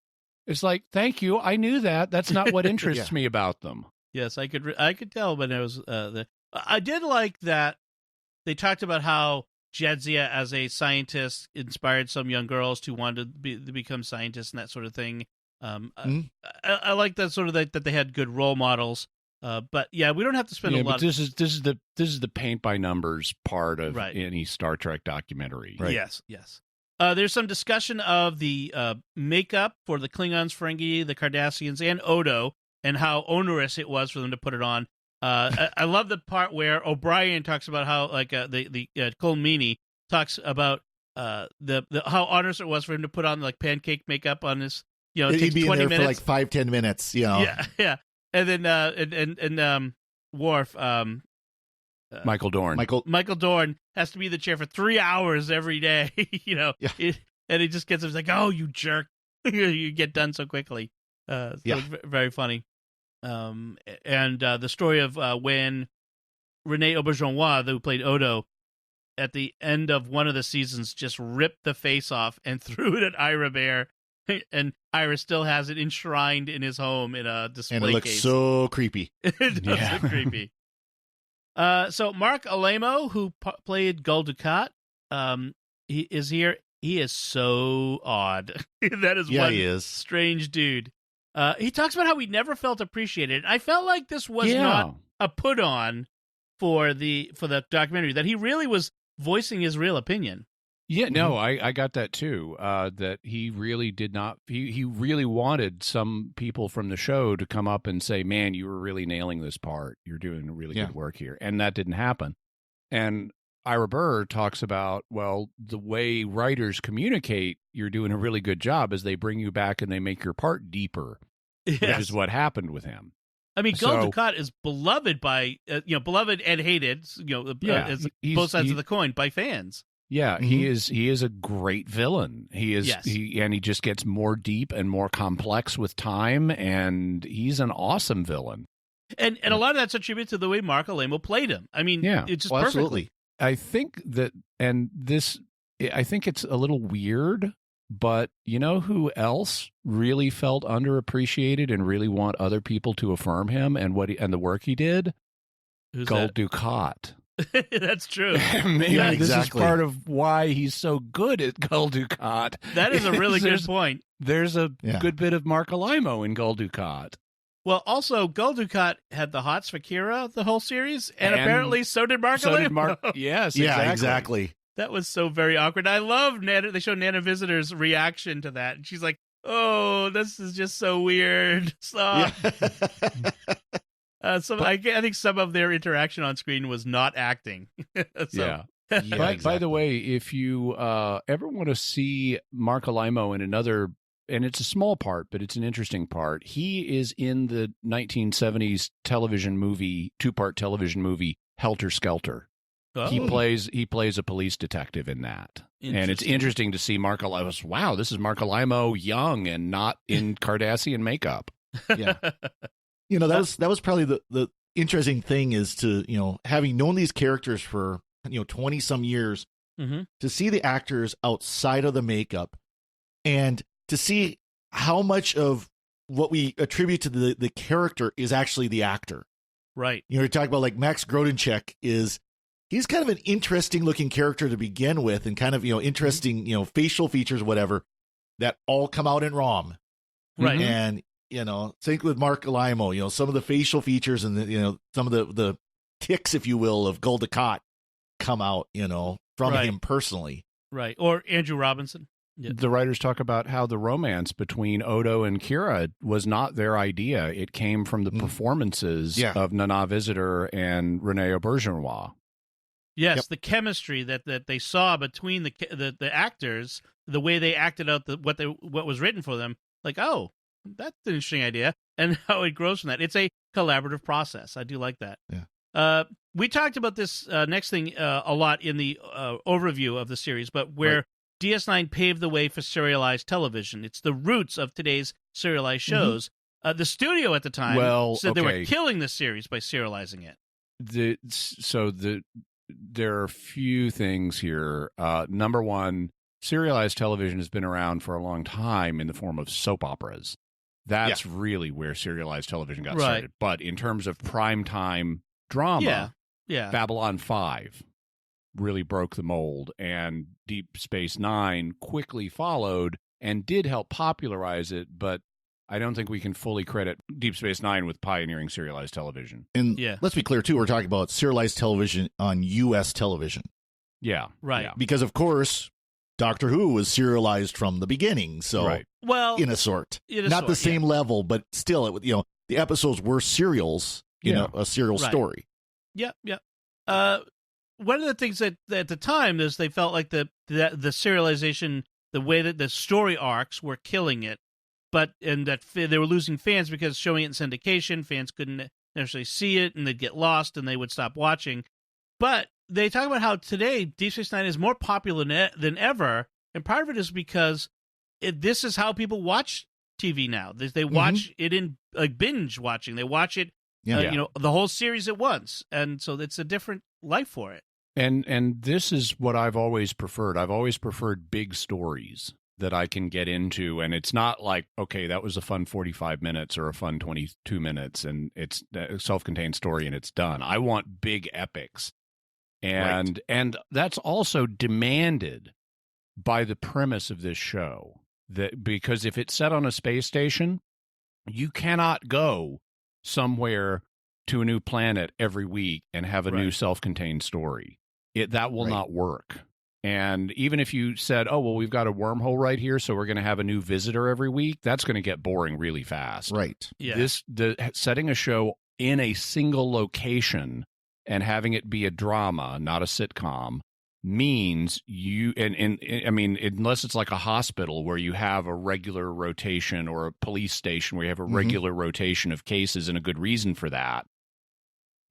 Speaker 7: It's like, thank you. I knew that. That's not what interests me about them.
Speaker 1: Yes, I could tell when it was I did like that they talked about how Jadzia as a scientist inspired some young girls to want to become scientists and that sort of thing. I like that sort of that they had good role models. But yeah, we don't have to spend a lot.
Speaker 7: This is the paint by numbers part of any Star Trek documentary.
Speaker 1: Right? Yes. There's some discussion of the makeup for the Klingons, Ferengi, the Cardassians, and Odo, and how onerous it was for them to put it on. I love the part where O'Brien talks about how, like, the Cole Meany talks about the how onerous it was for him to put on like pancake makeup on his. It takes 20 minutes
Speaker 8: for like 5-10 minutes.
Speaker 1: Yeah. And then and Worf,
Speaker 7: Michael Dorn.
Speaker 1: Michael Dorn has to be in the chair for 3 hours every day. And he just gets like, "Oh, you jerk! You get done so quickly." Very funny. And the story of when Rene Auberjonois, who played Odo, at the end of one of the seasons just ripped the face off and threw it at Ira Bear, and Ira still has it enshrined in his home in a display case.
Speaker 8: And it looks so creepy.
Speaker 1: It does look creepy. So Mark Alamo, who played Gul Dukat, he is here. He is so odd. That is one
Speaker 8: he is.
Speaker 1: strange dude. He talks about how he never felt appreciated. I felt like this was not a put on for the documentary, that he really was voicing his real opinion.
Speaker 7: Yeah, no, I got that too. That he really did not. He really wanted some people from the show to come up and say, "Man, you were really nailing this part. You're doing really good work here," and that didn't happen. And Ira Burr talks about, well, the way writers communicate, you're doing a really good job, as they bring you back and they make your part deeper, which is what happened with him.
Speaker 1: I mean, Gul Dukat is beloved by, beloved and hated, as both sides of the coin, by fans.
Speaker 7: Yeah, he is a great villain. He is, he just gets more deep and more complex with time, and he's an awesome villain.
Speaker 1: And a lot of that's attributed to the way Mark Alamo played him. I mean, it's just perfectly.
Speaker 8: Absolutely.
Speaker 7: I think that, I think it's a little weird, but you know who else really felt underappreciated and really want other people to affirm him and the work he did? Gul Dukat.
Speaker 1: That's true.
Speaker 7: Maybe this is part of why he's so good at Gul Dukat.
Speaker 1: That is a really good point.
Speaker 7: There's a good bit of Mark Alamo in Gul Dukat.
Speaker 1: Well, also, Gul Dukat had the hots for Kira the whole series, and apparently so did Mark Alamo.
Speaker 7: Yes,
Speaker 8: exactly.
Speaker 1: That was so very awkward. I love Nana. They showed Nana Visitor's reaction to that. And she's like, "Oh, this is just so weird." Stop. I think some of their interaction on screen was not acting.
Speaker 7: By the way, if you ever want to see Mark Alamo in another, and it's a small part, but it's an interesting part, he is in the 1970s two-part television movie, Helter Skelter. Oh. He plays a police detective in that. And it's interesting to see Mark Alamo. Wow, this is Mark Alamo young and not in Kardashian makeup.
Speaker 8: Yeah. That was probably the interesting thing, is to, having known these characters for, 20 some years, to see the actors outside of the makeup and to see how much of what we attribute to the character is actually the actor.
Speaker 1: Right.
Speaker 8: You're talking about like Max Grodenchik he's kind of an interesting looking character to begin with, and kind of, interesting, facial features, whatever, that all come out in ROM.
Speaker 1: Right.
Speaker 8: And, same with Mark Alamo, some of the facial features and some of the tics, if you will, of Gul Dukat come out, from him personally.
Speaker 1: Right. Or Andrew Robinson.
Speaker 7: Yep. The writers talk about how the romance between Odo and Kira was not their idea. It came from the performances of Nana Visitor and Rene Auberjonois.
Speaker 1: Yes, the chemistry that they saw between the actors, the way they acted out what was written for them, like, oh, that's an interesting idea, and how it grows from that. It's a collaborative process. I do like that.
Speaker 8: Yeah.
Speaker 1: We talked about this next thing a lot in the overview of the series, but where DS9 paved the way for serialized television. It's the roots of today's serialized shows. The studio at the time said they were killing the series by serializing it.
Speaker 7: There are a few things here. Number one, serialized television has been around for a long time in the form of soap operas. That's really where serialized television got started. But in terms of primetime drama, Babylon 5 really broke the mold, and Deep Space Nine quickly followed and did help popularize it, but I don't think we can fully credit Deep Space Nine with pioneering serialized television.
Speaker 8: And let's be clear, too, we're talking about serialized television on U.S. television.
Speaker 7: Yeah.
Speaker 1: Right.
Speaker 7: Yeah.
Speaker 8: Because, of course, Doctor Who was serialized from the beginning, so in a sort. Not the same level, but still, the episodes were serials, a serial story.
Speaker 1: Yeah. One of the things that at the time is they felt like the serialization, the way that the story arcs were killing it, and that they were losing fans because showing it in syndication, fans couldn't necessarily see it, and they'd get lost and they would stop watching. But they talk about how today Deep Space Nine is more popular than ever, and part of it is because this is how people watch TV now. They watch it in binge watching. They watch it, the whole series at once, and so it's a different life for it.
Speaker 7: And this is what I've always preferred. I've always preferred big stories that I can get into, and it's not like, okay, that was a fun 45 minutes or a fun 22 minutes, and it's a self-contained story and it's done. I want big epics. And that's also demanded by the premise of this show, that because if it's set on a space station, you cannot go somewhere to a new planet every week and have a new self-contained story. That will not work. And even if you said, oh, well, we've got a wormhole right here, so we're going to have a new visitor every week, that's going to get boring really fast.
Speaker 8: Right.
Speaker 1: Yeah.
Speaker 7: Setting a show in a single location and having it be a drama, not a sitcom, means I mean, unless it's like a hospital where you have a regular rotation, or a police station where you have a regular rotation of cases and a good reason for that,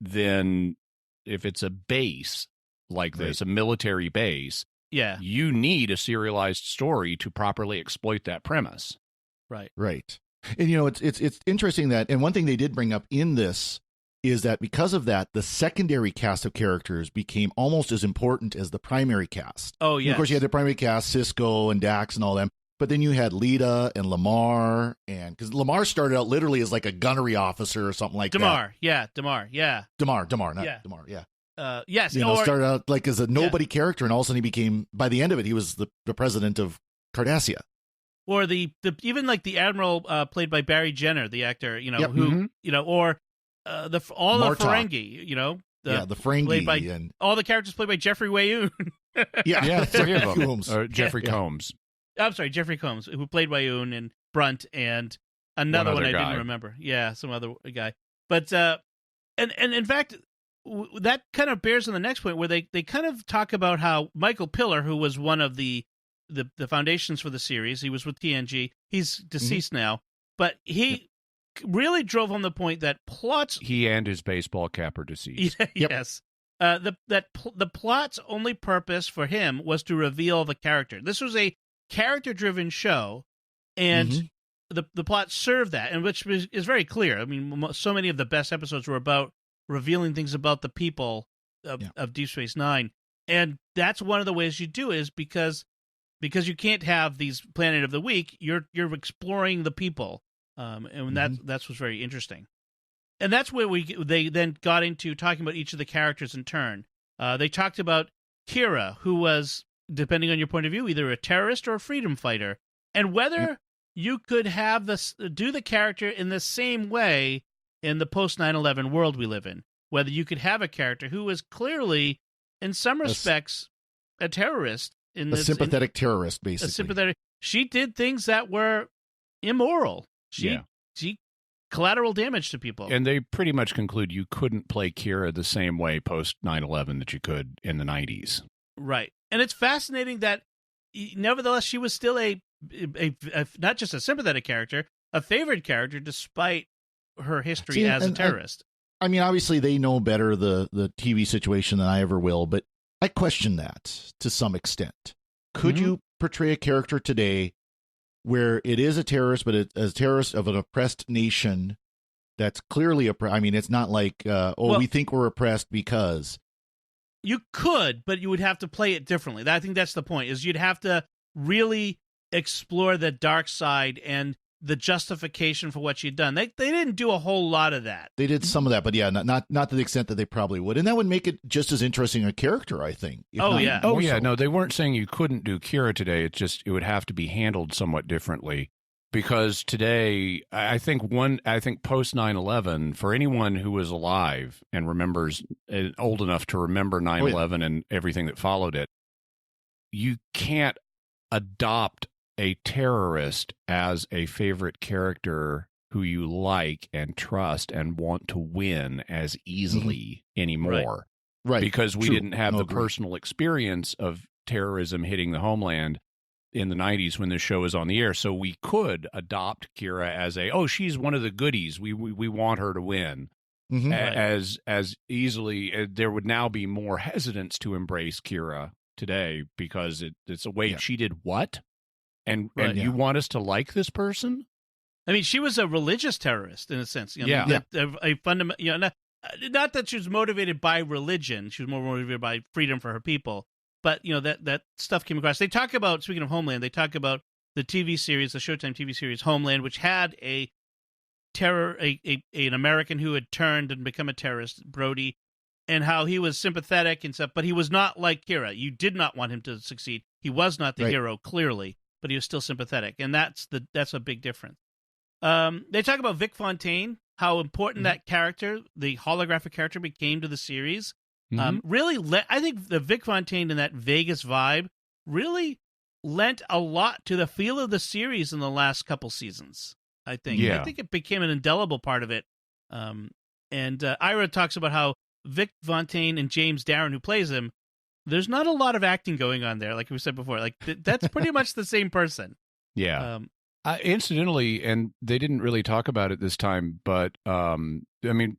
Speaker 7: then if it's a base like this, a military base, you need a serialized story to properly exploit that premise.
Speaker 8: Right. And it's interesting that, and one thing they did bring up in this is that because of that, the secondary cast of characters became almost as important as the primary cast.
Speaker 1: Oh, yeah.
Speaker 8: Of course, you had the primary cast, Cisco and Dax and all them, but then you had Lita and Lamar, and because Lamar started out literally as like a gunnery officer or something like
Speaker 1: Damar,
Speaker 8: that.
Speaker 1: Damar.
Speaker 8: Damar, Damar.
Speaker 1: Yes.
Speaker 8: Started out like as a nobody character, and all of a sudden he became, by the end of it, he was the president of Cardassia.
Speaker 1: Or the even like the Admiral played by Barry Jenner, the actor, who, or all the Ferengi,
Speaker 8: the Ferengi, and
Speaker 1: all the characters played by Jeffrey Wayoon.
Speaker 7: the three of them.
Speaker 8: Combs.
Speaker 7: Jeffrey Combs.
Speaker 1: I'm sorry, Jeffrey Combs, who played Wayoon and Brunt, and another one I didn't remember. Yeah, some other guy. But and in fact, that kind of bears on the next point, where they kind of talk about how Michael Piller, who was one of the foundations for the series, he was with TNG. He's deceased now, but he really drove home the point that plots.
Speaker 7: He and his baseball cap are deceased.
Speaker 1: Yes. The plot's only purpose for him was to reveal the character. This was a character-driven show, and the plot served that, and which is very clear. I mean, so many of the best episodes were about revealing things about the people of Deep Space Nine, and that's one of the ways you do it, is because you can't have these Planet of the Week. You're exploring the people, and that's what's very interesting. And that's where they then got into talking about each of the characters in turn. They talked about Kira, who was, depending on your point of view, either a terrorist or a freedom fighter, and whether you could have do the character in the same way in the post 9/11 world we live in. Whether you could have a character who is clearly, in some respects, a terrorist, a
Speaker 8: sympathetic terrorist, basically.
Speaker 1: She did things that were immoral. She collateral damage to people.
Speaker 7: And they pretty much conclude you couldn't play Kira the same way post 9/11 that you could in the 90s.
Speaker 1: Right. And it's fascinating that, nevertheless, she was still a not just a sympathetic character, a favored character, despite her history as a terrorist.
Speaker 8: I mean, obviously, they know better the TV situation than I ever will, but I question that to some extent. Could you portray a character today where it is a terrorist, but it's a terrorist of an oppressed nation that's clearly oppressed? I mean, it's not like, we think we're oppressed because.
Speaker 1: You could, but you would have to play it differently. I think that's the point, is you'd have to really explore the dark side and the justification for what you'd done. They didn't do a whole lot of that.
Speaker 8: They did some of that, but not to the extent that they probably would. And that would make it just as interesting a character, I think.
Speaker 1: So.
Speaker 7: No, they weren't saying you couldn't do Kira today. It's just it would have to be handled somewhat differently. Because today, I think post 9/11, for anyone who was alive and remembers, old enough to remember 9/11 and everything that followed it, you can't adopt a terrorist as a favorite character who you like and trust and want to win as easily anymore.
Speaker 8: Right.
Speaker 7: Because we didn't have the personal experience of terrorism hitting the homeland in the 90s when this show was on the air. So we could adopt Kira as she's one of the goodies. We want her to win. As easily. There would now be more hesitance to embrace Kira today because it's a wait, she did what? And you want us to like this person?
Speaker 1: I mean, she was a religious terrorist in a sense. A fundamental. not that she was motivated by religion. She was more motivated by freedom for her people. But, you know, that stuff came across. They talk about, speaking of Homeland, they talk about the TV series, the Showtime TV series Homeland, which had an American who had turned and become a terrorist, Brody, and how he was sympathetic and stuff, but he was not like Kira. You did not want him to succeed. He was not the hero, clearly, but he was still sympathetic, and that's a big difference. They talk about Vic Fontaine, how important that character, the holographic character, became to the series. I think the Vic Fontaine and that Vegas vibe really lent a lot to the feel of the series in the last couple seasons. I think it became an indelible part of it. And Ira talks about how Vic Fontaine and James Darren, who plays him, there's not a lot of acting going on there, like we said before. Like that's pretty much the same person.
Speaker 7: Yeah. Incidentally, and they didn't really talk about it this time, but I mean,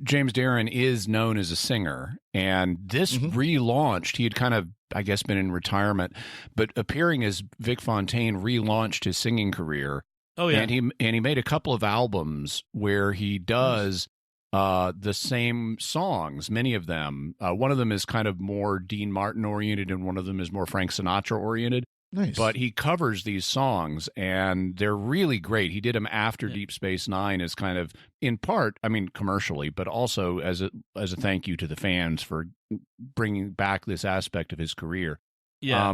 Speaker 7: James Darren is known as a singer, and this relaunched. He had kind of, I guess, been in retirement, but appearing as Vic Fontaine relaunched his singing career. Oh yeah, and he made a couple of albums where he does the same songs, many of them. One of them is kind of more Dean Martin oriented, and one of them is more Frank Sinatra oriented. Nice. But he covers these songs, and they're really great. He did them after Deep Space Nine as kind of, in part, I mean, commercially, but also as a thank you to the fans for bringing back this aspect of his career. Yeah.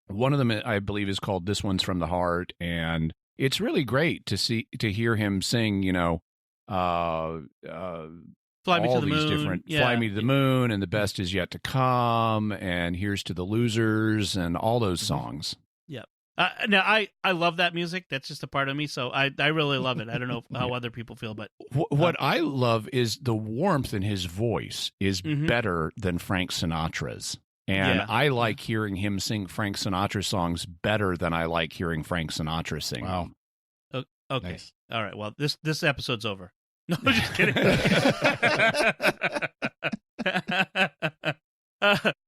Speaker 7: One of them, I believe, is called "This One's from the Heart," and it's really great to hear him sing. You know,
Speaker 1: Fly Me to the Moon.
Speaker 7: Different Fly Me to the Moon, and The Best Is Yet to Come, and Here's to the Losers, and all those songs.
Speaker 1: Yep. Now, I love that music. That's just a part of me, so I really love it. I don't know how other people feel, but...
Speaker 7: What I love is the warmth in his voice is better than Frank Sinatra's. And I like hearing him sing Frank Sinatra songs better than I like hearing Frank Sinatra sing.
Speaker 8: Wow.
Speaker 1: Okay. Nice. All right, well, this episode's over. No, just kidding.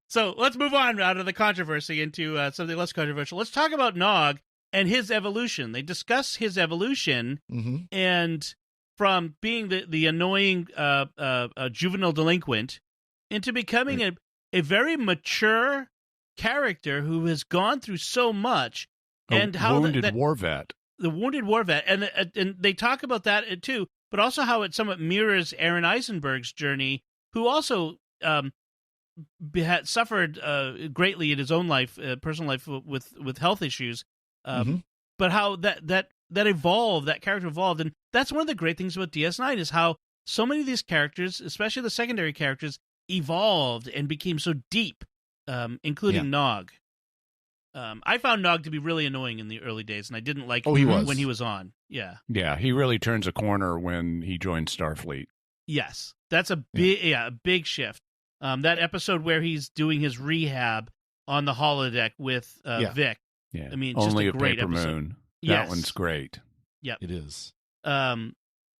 Speaker 1: So let's move on out of the controversy into something less controversial. Let's talk about Nog and his evolution. They discuss his evolution and from being the annoying juvenile delinquent into becoming a very mature character who has gone through so much. And how
Speaker 7: wounded war vet.
Speaker 1: The wounded war vet. And they talk about that too. But also how it somewhat mirrors Aaron Eisenberg's journey, who also had suffered greatly in his own life, personal life, with health issues. But how that evolved, that character evolved, and that's one of the great things about DS9 is how so many of these characters, especially the secondary characters, evolved and became so deep, including Nog. I found Nog to be really annoying in the early days, and I didn't like him when he was on. Yeah.
Speaker 7: Yeah, he really turns a corner when he joins Starfleet.
Speaker 1: Yes. That's a big shift. That episode where he's doing his rehab on the holodeck with Vic.
Speaker 7: Yeah.
Speaker 1: I mean,
Speaker 7: Only
Speaker 1: just a great
Speaker 7: Paper
Speaker 1: episode.
Speaker 7: Moon.
Speaker 1: Yes.
Speaker 7: That one's great.
Speaker 1: Yep.
Speaker 8: It is.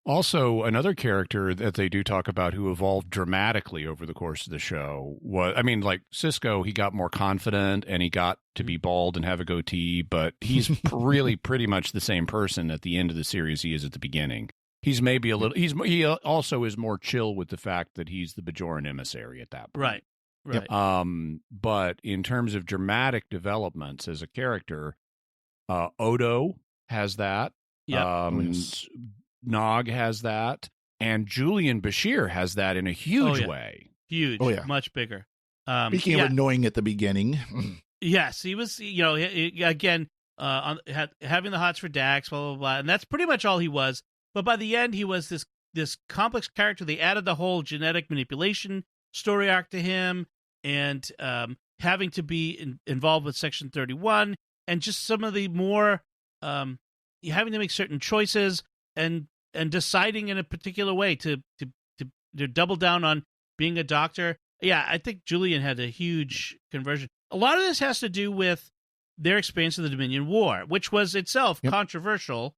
Speaker 7: Also, another character that they do talk about who evolved dramatically over the course of the show was, I mean, like Sisko, he got more confident and he got to be bald and have a goatee, but he's really pretty much the same person at the end of the series he is at the beginning. He's maybe a little, he also is more chill with the fact that he's the Bajoran emissary at that point.
Speaker 1: Right.
Speaker 7: But in terms of dramatic developments as a character, Odo has that.
Speaker 1: Yeah.
Speaker 7: Nog has that, and Julian Bashir has that in a huge way.
Speaker 1: Huge, much bigger.
Speaker 8: Speaking of annoying at the beginning.
Speaker 1: Yes, he was, again, having the hots for Dax, blah, blah, blah, and that's pretty much all he was. But by the end, he was this complex character. They added the whole genetic manipulation story arc to him, and having to be involved with Section 31, and just some of the more having to make certain choices and deciding in a particular way to double down on being a doctor. Yeah, I think Julian had a huge conversion. A lot of this has to do with their experience of the Dominion War, which was itself controversial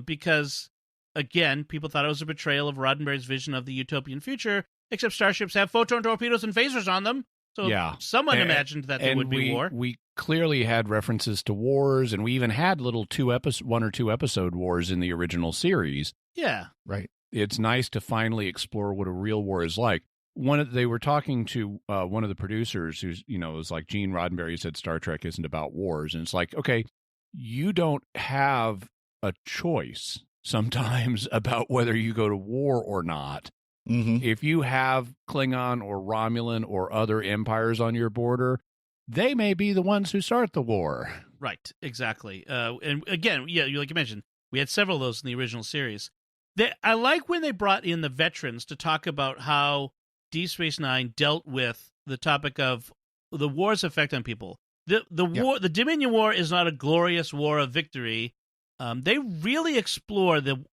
Speaker 1: because, again, people thought it was a betrayal of Roddenberry's vision of the utopian future, except starships have photon torpedoes and phasers on them. So someone imagined that there would be war.
Speaker 7: We clearly had references to wars, and we even had little 1 or 2 episode wars in the original series.
Speaker 1: Yeah.
Speaker 8: Right.
Speaker 7: it's nice to finally explore what a real war is like. They were talking to one of the producers who's, it was like Gene Roddenberry said Star Trek isn't about wars. And it's like, okay, you don't have a choice sometimes about whether you go to war or not.
Speaker 8: Mm-hmm.
Speaker 7: If you have Klingon or Romulan or other empires on your border, they may be the ones who start the war.
Speaker 1: Right, exactly. And again, yeah, like you mentioned, we had several of those in the original series. I like when they brought in the veterans to talk about how Deep Space Nine dealt with the topic of the war's effect on people. The war, the Dominion War, is not a glorious war of victory. They really explore the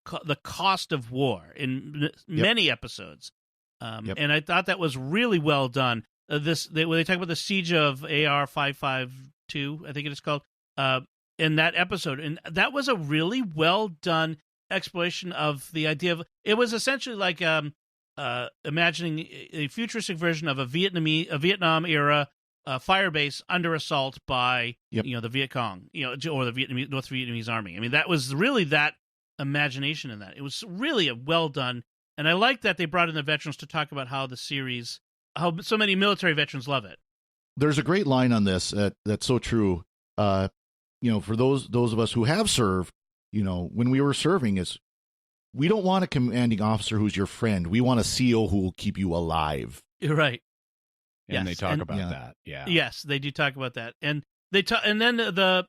Speaker 1: cost of war in many episodes, and I thought that was really well done. When they talk about the siege of AR 552, I think it is called, in that episode, and that was a really well done exploration of the idea of it was essentially like imagining a futuristic version of a Vietnam era fire base under assault by the Viet Cong, or the North Vietnamese army. I mean, that was really that imagination in that. It was really a well done, and I like that they brought in the veterans to talk about how the series, how so many military veterans love it.
Speaker 8: There's a great line on this that's so true. For those of us who have served, when we were serving, is we don't want a commanding officer who's your friend. We want a CO who will keep you alive.
Speaker 1: You're right.
Speaker 7: And they talk about that. Yeah.
Speaker 1: Yes, they do talk about that. And and then the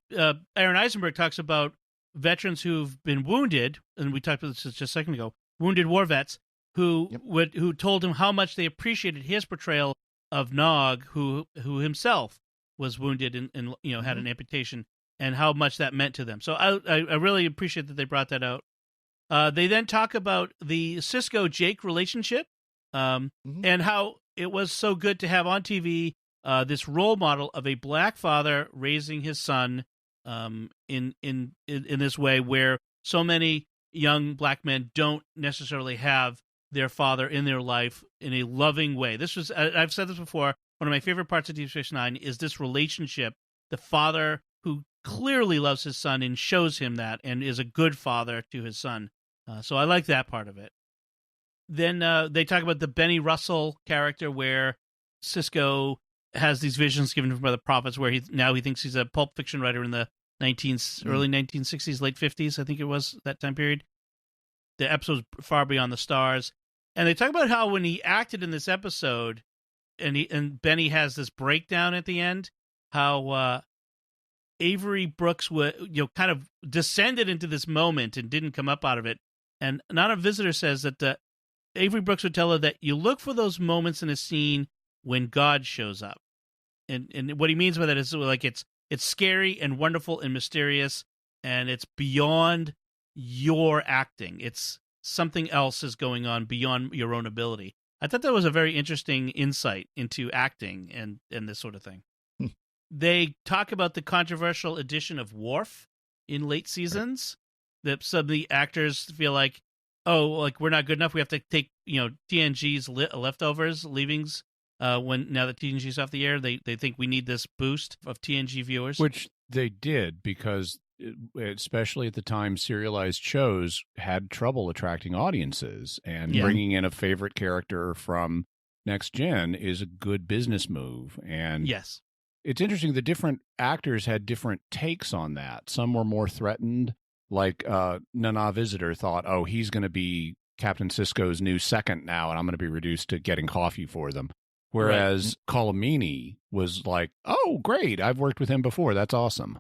Speaker 1: Aaron Eisenberg talks about veterans who've been wounded, and we talked about this just a second ago, wounded war vets who told him how much they appreciated his portrayal of Nog, who himself was wounded and had an amputation, and how much that meant to them. So I really appreciate that they brought that out. They then talk about the Sisko-Jake relationship, and how it was so good to have on TV this role model of a black father raising his son in this way, where so many young black men don't necessarily have their father in their life in a loving way. This was, I've said this before, one of my favorite parts of Deep Space Nine is this relationship, the father who clearly loves his son and shows him that and is a good father to his son. So I like that part of it. Then they talk about the Benny Russell character, where Sisko has these visions given to him by the prophets, where he thinks he's a pulp fiction writer in the early 1960s, late 50s, I think it was, that time period. The episode's Far Beyond the Stars. And they talk about how when he acted in this episode, and Benny has this breakdown at the end, how Avery Brooks kind of descended into this moment and didn't come up out of it. And Nana Visitor says that Avery Brooks would tell her that you look for those moments in a scene when God shows up. And what he means by that is like it's scary and wonderful and mysterious, and it's beyond your acting. It's something else is going on beyond your own ability. I thought that was a very interesting insight into acting and this sort of thing. They talk about the controversial addition of Worf in late seasons, that some of the actors feel like, we're not good enough. We have to take, TNG's leftovers, leavings. Now that TNG's off the air, they think we need this boost of TNG viewers.
Speaker 7: Which they did, because especially at the time, serialized shows had trouble attracting audiences, and bringing in a favorite character from Next Gen is a good business move. And
Speaker 1: yes,
Speaker 7: it's interesting. The different actors had different takes on that. Some were more threatened. Like Nana Visitor thought, he's going to be Captain Sisko's new second now, and I'm going to be reduced to getting coffee for them. Whereas Colomini was like, oh, great, I've worked with him before. That's awesome.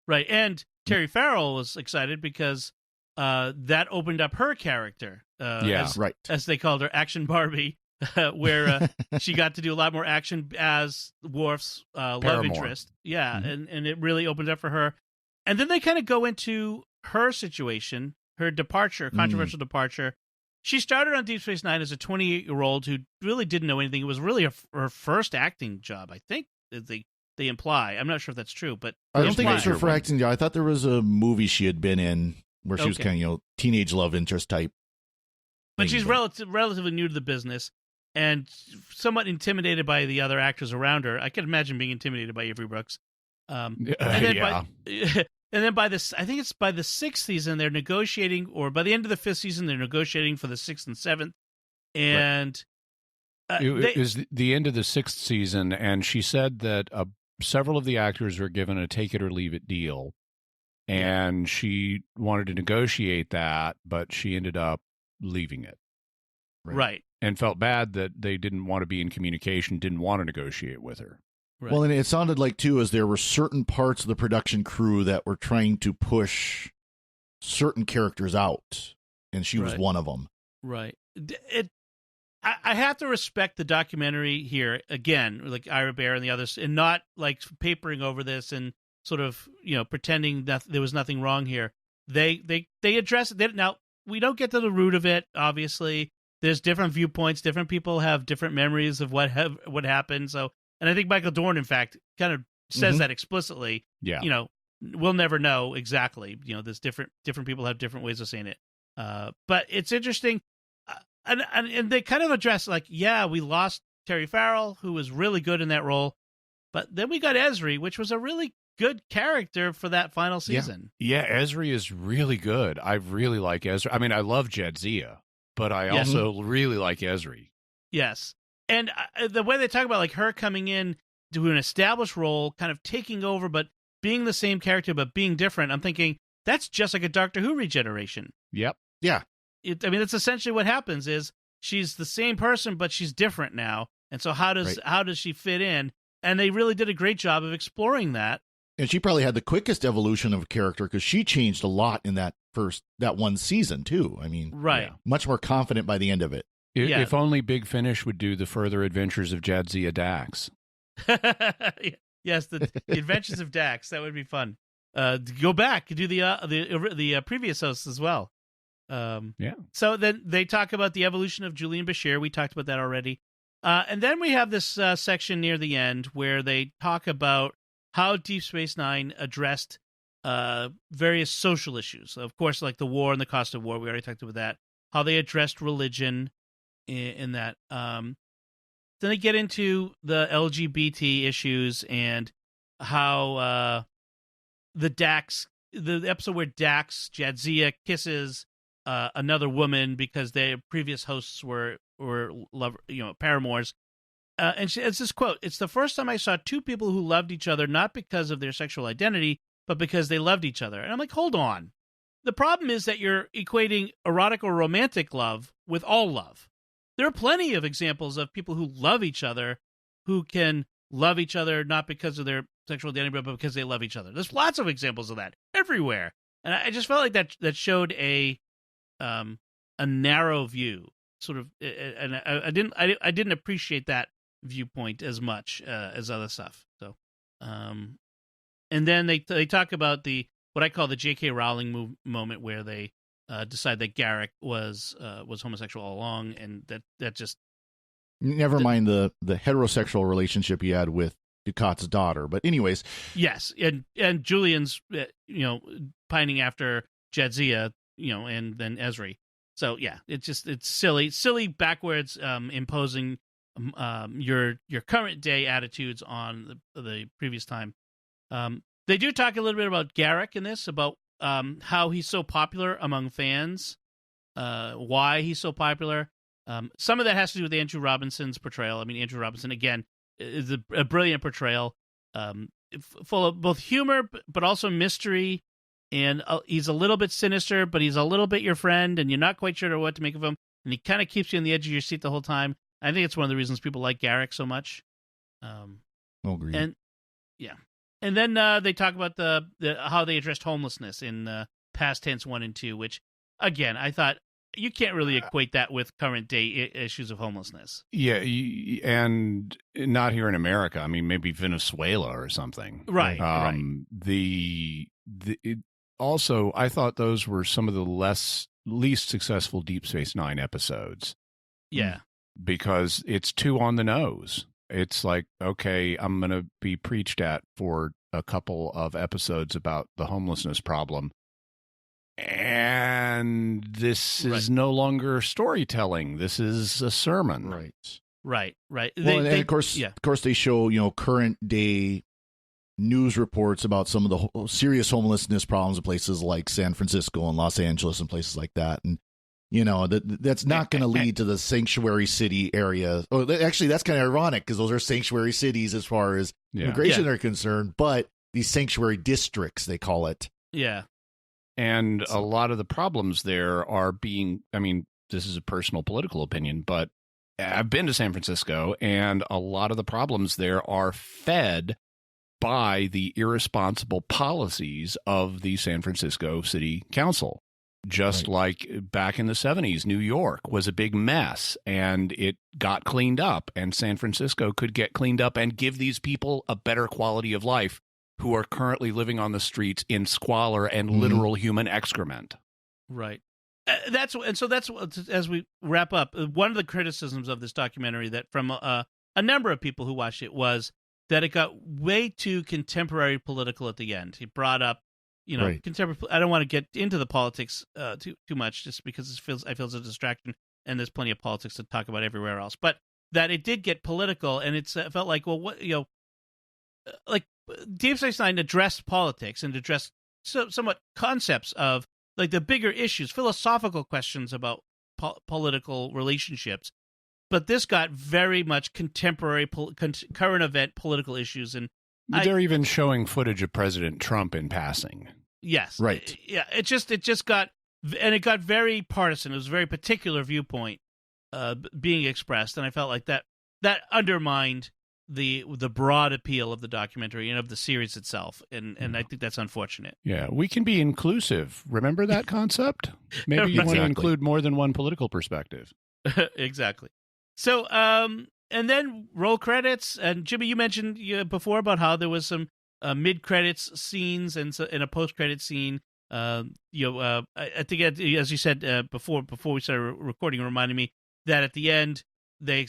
Speaker 1: Right, and Terry Farrell was excited because that opened up her character. As they called her, Action Barbie, where she got to do a lot more action as Worf's love interest. Yeah, and it really opened up for her. And then they kind of go into her situation, her departure, controversial departure. She started on Deep Space Nine as a 28-year-old who really didn't know anything. It was really her first acting job, I think they imply. I'm not sure if that's true, but
Speaker 8: I don't think it's her first acting job. I thought there was a movie she had been in where she was kind of, teenage love interest type.
Speaker 1: But she's relatively new to the business and somewhat intimidated by the other actors around her. I can imagine being intimidated by Avery Brooks. And then I think it's by the 6th season, they're negotiating, or by the end of the 5th season, they're negotiating for the 6th and 7th. And
Speaker 7: it was the end of the 6th season, and she said that several of the actors were given a take it or leave it deal, and she wanted to negotiate that, but she ended up leaving it.
Speaker 1: Right.
Speaker 7: And felt bad that they didn't want to be in communication, didn't want to negotiate with her.
Speaker 1: Right.
Speaker 8: Well, and it sounded like, too, as there were certain parts of the production crew that were trying to push certain characters out, and she was one of them.
Speaker 1: Right. I have to respect the documentary here, again, like Ira Bear and the others, and not like papering over this and sort of, pretending that there was nothing wrong here. They address it. Now, we don't get to the root of it, obviously. There's different viewpoints. Different people have different memories of what happened. So, and I think Michael Dorn, in fact, kind of says that explicitly.
Speaker 7: Yeah.
Speaker 1: We'll never know exactly. There's different people have different ways of saying it. But it's interesting. And they kind of address, like, we lost Terry Farrell, who was really good in that role. But then we got Esri, which was a really good character for that final season.
Speaker 7: Yeah, Esri is really good. I really like Esri. I mean, I love Jadzia, but I also really like Esri.
Speaker 1: Yes. And the way they talk about, like, her coming in to an established role, kind of taking over, but being the same character, but being different, I'm thinking that's just like a Doctor Who regeneration.
Speaker 7: Yep.
Speaker 8: Yeah.
Speaker 1: It's essentially what happens is she's the same person, but she's different now. And so how does she fit in? And they really did a great job of exploring that.
Speaker 8: And she probably had the quickest evolution of a character because she changed a lot in that one season, too. I mean, much more confident by the end of it.
Speaker 7: If only Big Finish would do the further adventures of Jadzia Dax.
Speaker 1: Yes, the Adventures of Dax. That would be fun. Go back and do the previous hosts as well. So then they talk about the evolution of Julian Bashir. We talked about that already. And then we have this section near the end where they talk about how Deep Space Nine addressed various social issues. Of course, like the war and the cost of war. We already talked about that. How they addressed religion in that. Then they get into the LGBT issues and how the episode where Jadzia kisses another woman because their previous hosts were paramours. And it's this quote: "It's the first time I saw two people who loved each other not because of their sexual identity, but because they loved each other." And I'm like, hold on. The problem is that you're equating erotic or romantic love with all love. There are plenty of examples of people who love each other, who can love each other not because of their sexual identity, but because they love each other. There's lots of examples of that everywhere. And I just felt like that showed a narrow view, sort of, and I didn't appreciate that viewpoint as much as other stuff. So, and then they talk about what I call the J.K. Rowling moment where they decide that Garak was homosexual all along, and that just
Speaker 8: never mind the heterosexual relationship he had with Ducat's daughter. But anyways,
Speaker 1: yes, and Julian's pining after Jadzia, and then Esri. So yeah, it's silly backwards, imposing your current day attitudes on the previous time. They do talk a little bit about Garak in this, about how he's so popular among fans, why he's so popular. Some of that has to do with Andrew Robinson's portrayal. I mean, Andrew Robinson, again, is a brilliant portrayal, full of both humor but also mystery. And he's a little bit sinister, but he's a little bit your friend, and you're not quite sure what to make of him. And he kind of keeps you on the edge of your seat the whole time. I think it's one of the reasons people like Garak so much.
Speaker 8: Agreed.
Speaker 1: And yeah. And then they talk about the how they addressed homelessness in past tense 1 and 2, which, again, I thought you can't really equate that with current day issues of homelessness.
Speaker 7: Yeah, and not here in America. I mean, maybe Venezuela or something.
Speaker 1: Right. Right.
Speaker 7: Also, I thought those were some of the least successful Deep Space Nine episodes.
Speaker 1: Yeah.
Speaker 7: Because it's too on the nose. It's like, okay, I'm going to be preached at for a couple of episodes about the homelessness problem. And this is no longer storytelling. This is a sermon.
Speaker 8: Right.
Speaker 1: Right.
Speaker 8: Well, and of course they show, current day news reports about some of the serious homelessness problems in places like San Francisco and Los Angeles and places like that. And, that's not going to lead to the sanctuary city area. Oh, actually, that's kind of ironic because those are sanctuary cities as far as immigration are concerned, but these sanctuary districts, they call it.
Speaker 1: Yeah.
Speaker 7: And a lot of the problems there are this is a personal political opinion, but I've been to San Francisco, and a lot of the problems there are fed by the irresponsible policies of the San Francisco City Council. Just like back in the 70s, New York was a big mess, and it got cleaned up, and San Francisco could get cleaned up and give these people a better quality of life who are currently living on the streets in squalor and literal human excrement.
Speaker 1: Right. That's as we wrap up, one of the criticisms of this documentary that from a number of people who watched it was that it got way too contemporary political at the end. He brought up, contemporary. I don't want to get into the politics too much, just because I feel it's a distraction, and there's plenty of politics to talk about everywhere else. But that it did get political, and it felt like, well, what like Deep Space Nine addressed politics and addressed somewhat concepts of like the bigger issues, philosophical questions about political relationships. But this got very much contemporary, current event political issues, and
Speaker 7: they're even showing footage of President Trump in passing.
Speaker 1: Yes,
Speaker 8: right.
Speaker 1: Yeah, it just got, and it got very partisan. It was a very particular viewpoint being expressed, and I felt like that undermined the broad appeal of the documentary and of the series itself, and I think that's unfortunate.
Speaker 7: Yeah, we can be inclusive. Remember that concept? Maybe you want to include more than one political perspective.
Speaker 1: Exactly. So, and then roll credits. And Jimmy, you mentioned before about how there was some mid-credits scenes and a post-credit scene. I think, as you said before we started recording, reminded me that at the end they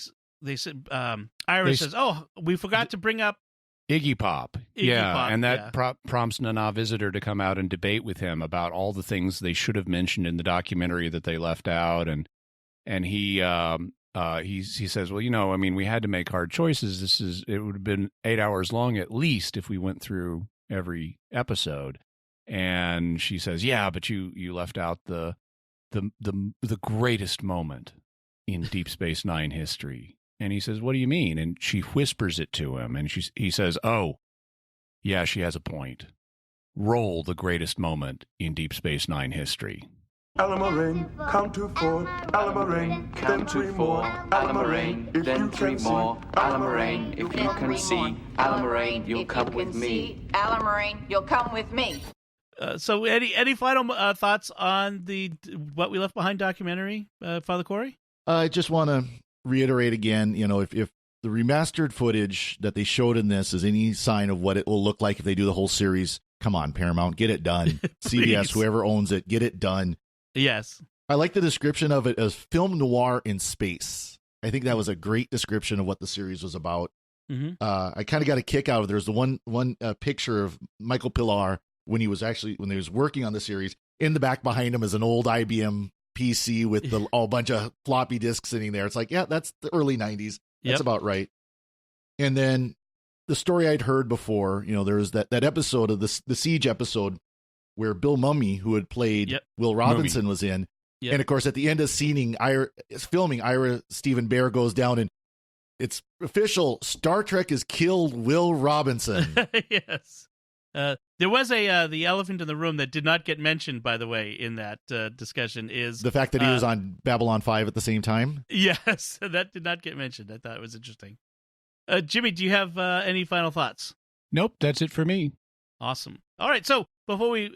Speaker 1: said Ira says, "Oh, we forgot to bring up
Speaker 7: Iggy Pop."
Speaker 1: Iggy Pop,
Speaker 7: and that prompts Nana Visitor to come out and debate with him about all the things they should have mentioned in the documentary that they left out, and he says, well, we had to make hard choices. It would have been 8 hours long at least if we went through every episode. And she says, yeah, but you left out the greatest moment in Deep Space Nine history. And he says, what do you mean? And she whispers it to him, and he says, oh, yeah, she has a point. Roll the greatest moment in Deep Space Nine history.
Speaker 4: Alamarain, count to 4. Alamarain, then 3 more.
Speaker 3: Alamarain, then 3 more. Alamarain, if you can see. Alamarain, you'll come with me.
Speaker 9: Alamarain, you'll come with me.
Speaker 1: So, any final thoughts on the What We Left Behind documentary, Father Cory?
Speaker 8: I just want to reiterate again, if the remastered footage that they showed in this is any sign of what it will look like if they do the whole series, come on, Paramount, get it done. CBS, whoever owns it, get it done.
Speaker 1: Yes.
Speaker 8: I like the description of it as film noir in space. I think that was a great description of what the series was about.
Speaker 1: Mm-hmm.
Speaker 8: I kind of got a kick out of it. There's the one picture of Michael Pilar when he was working on the series. In the back behind him is an old IBM PC with a bunch of floppy disks sitting there. It's like, yeah, that's the early 90s. That's about right. And then the story I'd heard before, there was that episode of the Siege episode where Bill Mummy, who had played Will Robinson, was in. Yep. And, of course, at the end of filming, Ira Stephen Bear goes down, and it's official. Star Trek has killed Will Robinson.
Speaker 1: Yes. There was the elephant in the room that did not get mentioned, by the way, in that discussion is...
Speaker 8: the fact that he was on Babylon 5 at the same time?
Speaker 1: Yes, that did not get mentioned. I thought it was interesting. Jimmy, do you have any final thoughts?
Speaker 7: Nope, that's it for me.
Speaker 1: Awesome. All right, so before we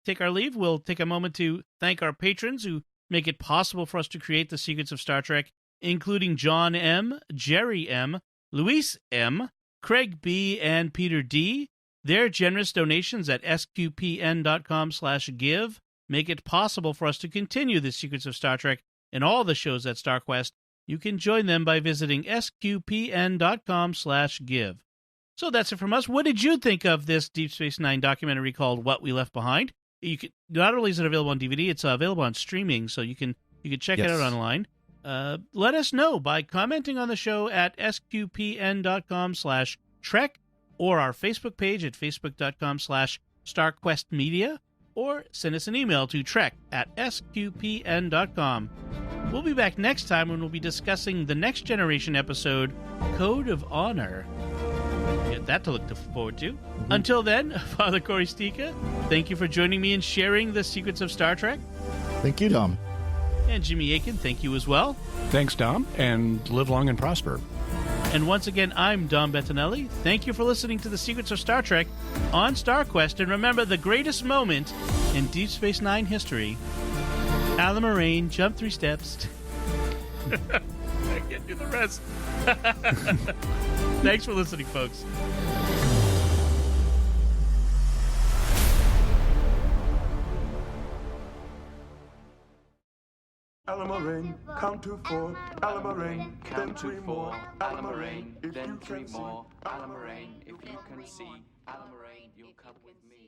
Speaker 1: take our leave, we'll take a moment to thank our patrons who make it possible for us to create the Secrets of Star Trek, including John M., Jerry M., Luis M., Craig B., and Peter D. Their generous donations at sqpn.com/give make it possible for us to continue the Secrets of Star Trek and all the shows at StarQuest. You can join them by visiting sqpn.com/give. So that's it from us. What did you think of this Deep Space Nine documentary called What We Left Behind? You can, not only is it available on DVD, it's available on streaming, so you can check it out online. Let us know by commenting on the show at sqpn.com/Trek. or our Facebook page at facebook.com/StarQuestMedia, or send us an email to trek@sqpn.com. We'll be back next time when we'll be discussing the Next Generation episode, Code of Honor. Get that to look forward to. Until then, Father Cory Sticha, thank you for joining me and sharing the secrets of Star Trek.
Speaker 8: Thank you, Dom.
Speaker 1: And Jimmy Akin, thank you as well.
Speaker 7: Thanks, Dom, and live long and prosper.
Speaker 1: And once again, I'm Dom Bettinelli. Thank you for listening to The Secrets of Star Trek on StarQuest. And remember, the greatest moment in Deep Space Nine history, Alan Moraine jumped 3 steps. I can't do the rest. Thanks for listening, folks.
Speaker 4: Alamarain, count to 4. Alamarain,
Speaker 3: Count
Speaker 4: then 3
Speaker 3: to
Speaker 4: more.
Speaker 3: 4. Alamarain,
Speaker 4: If
Speaker 3: then
Speaker 4: you
Speaker 3: 3
Speaker 4: can see
Speaker 3: more. Alamarain, if you can see. Alamarain, you'll come with me.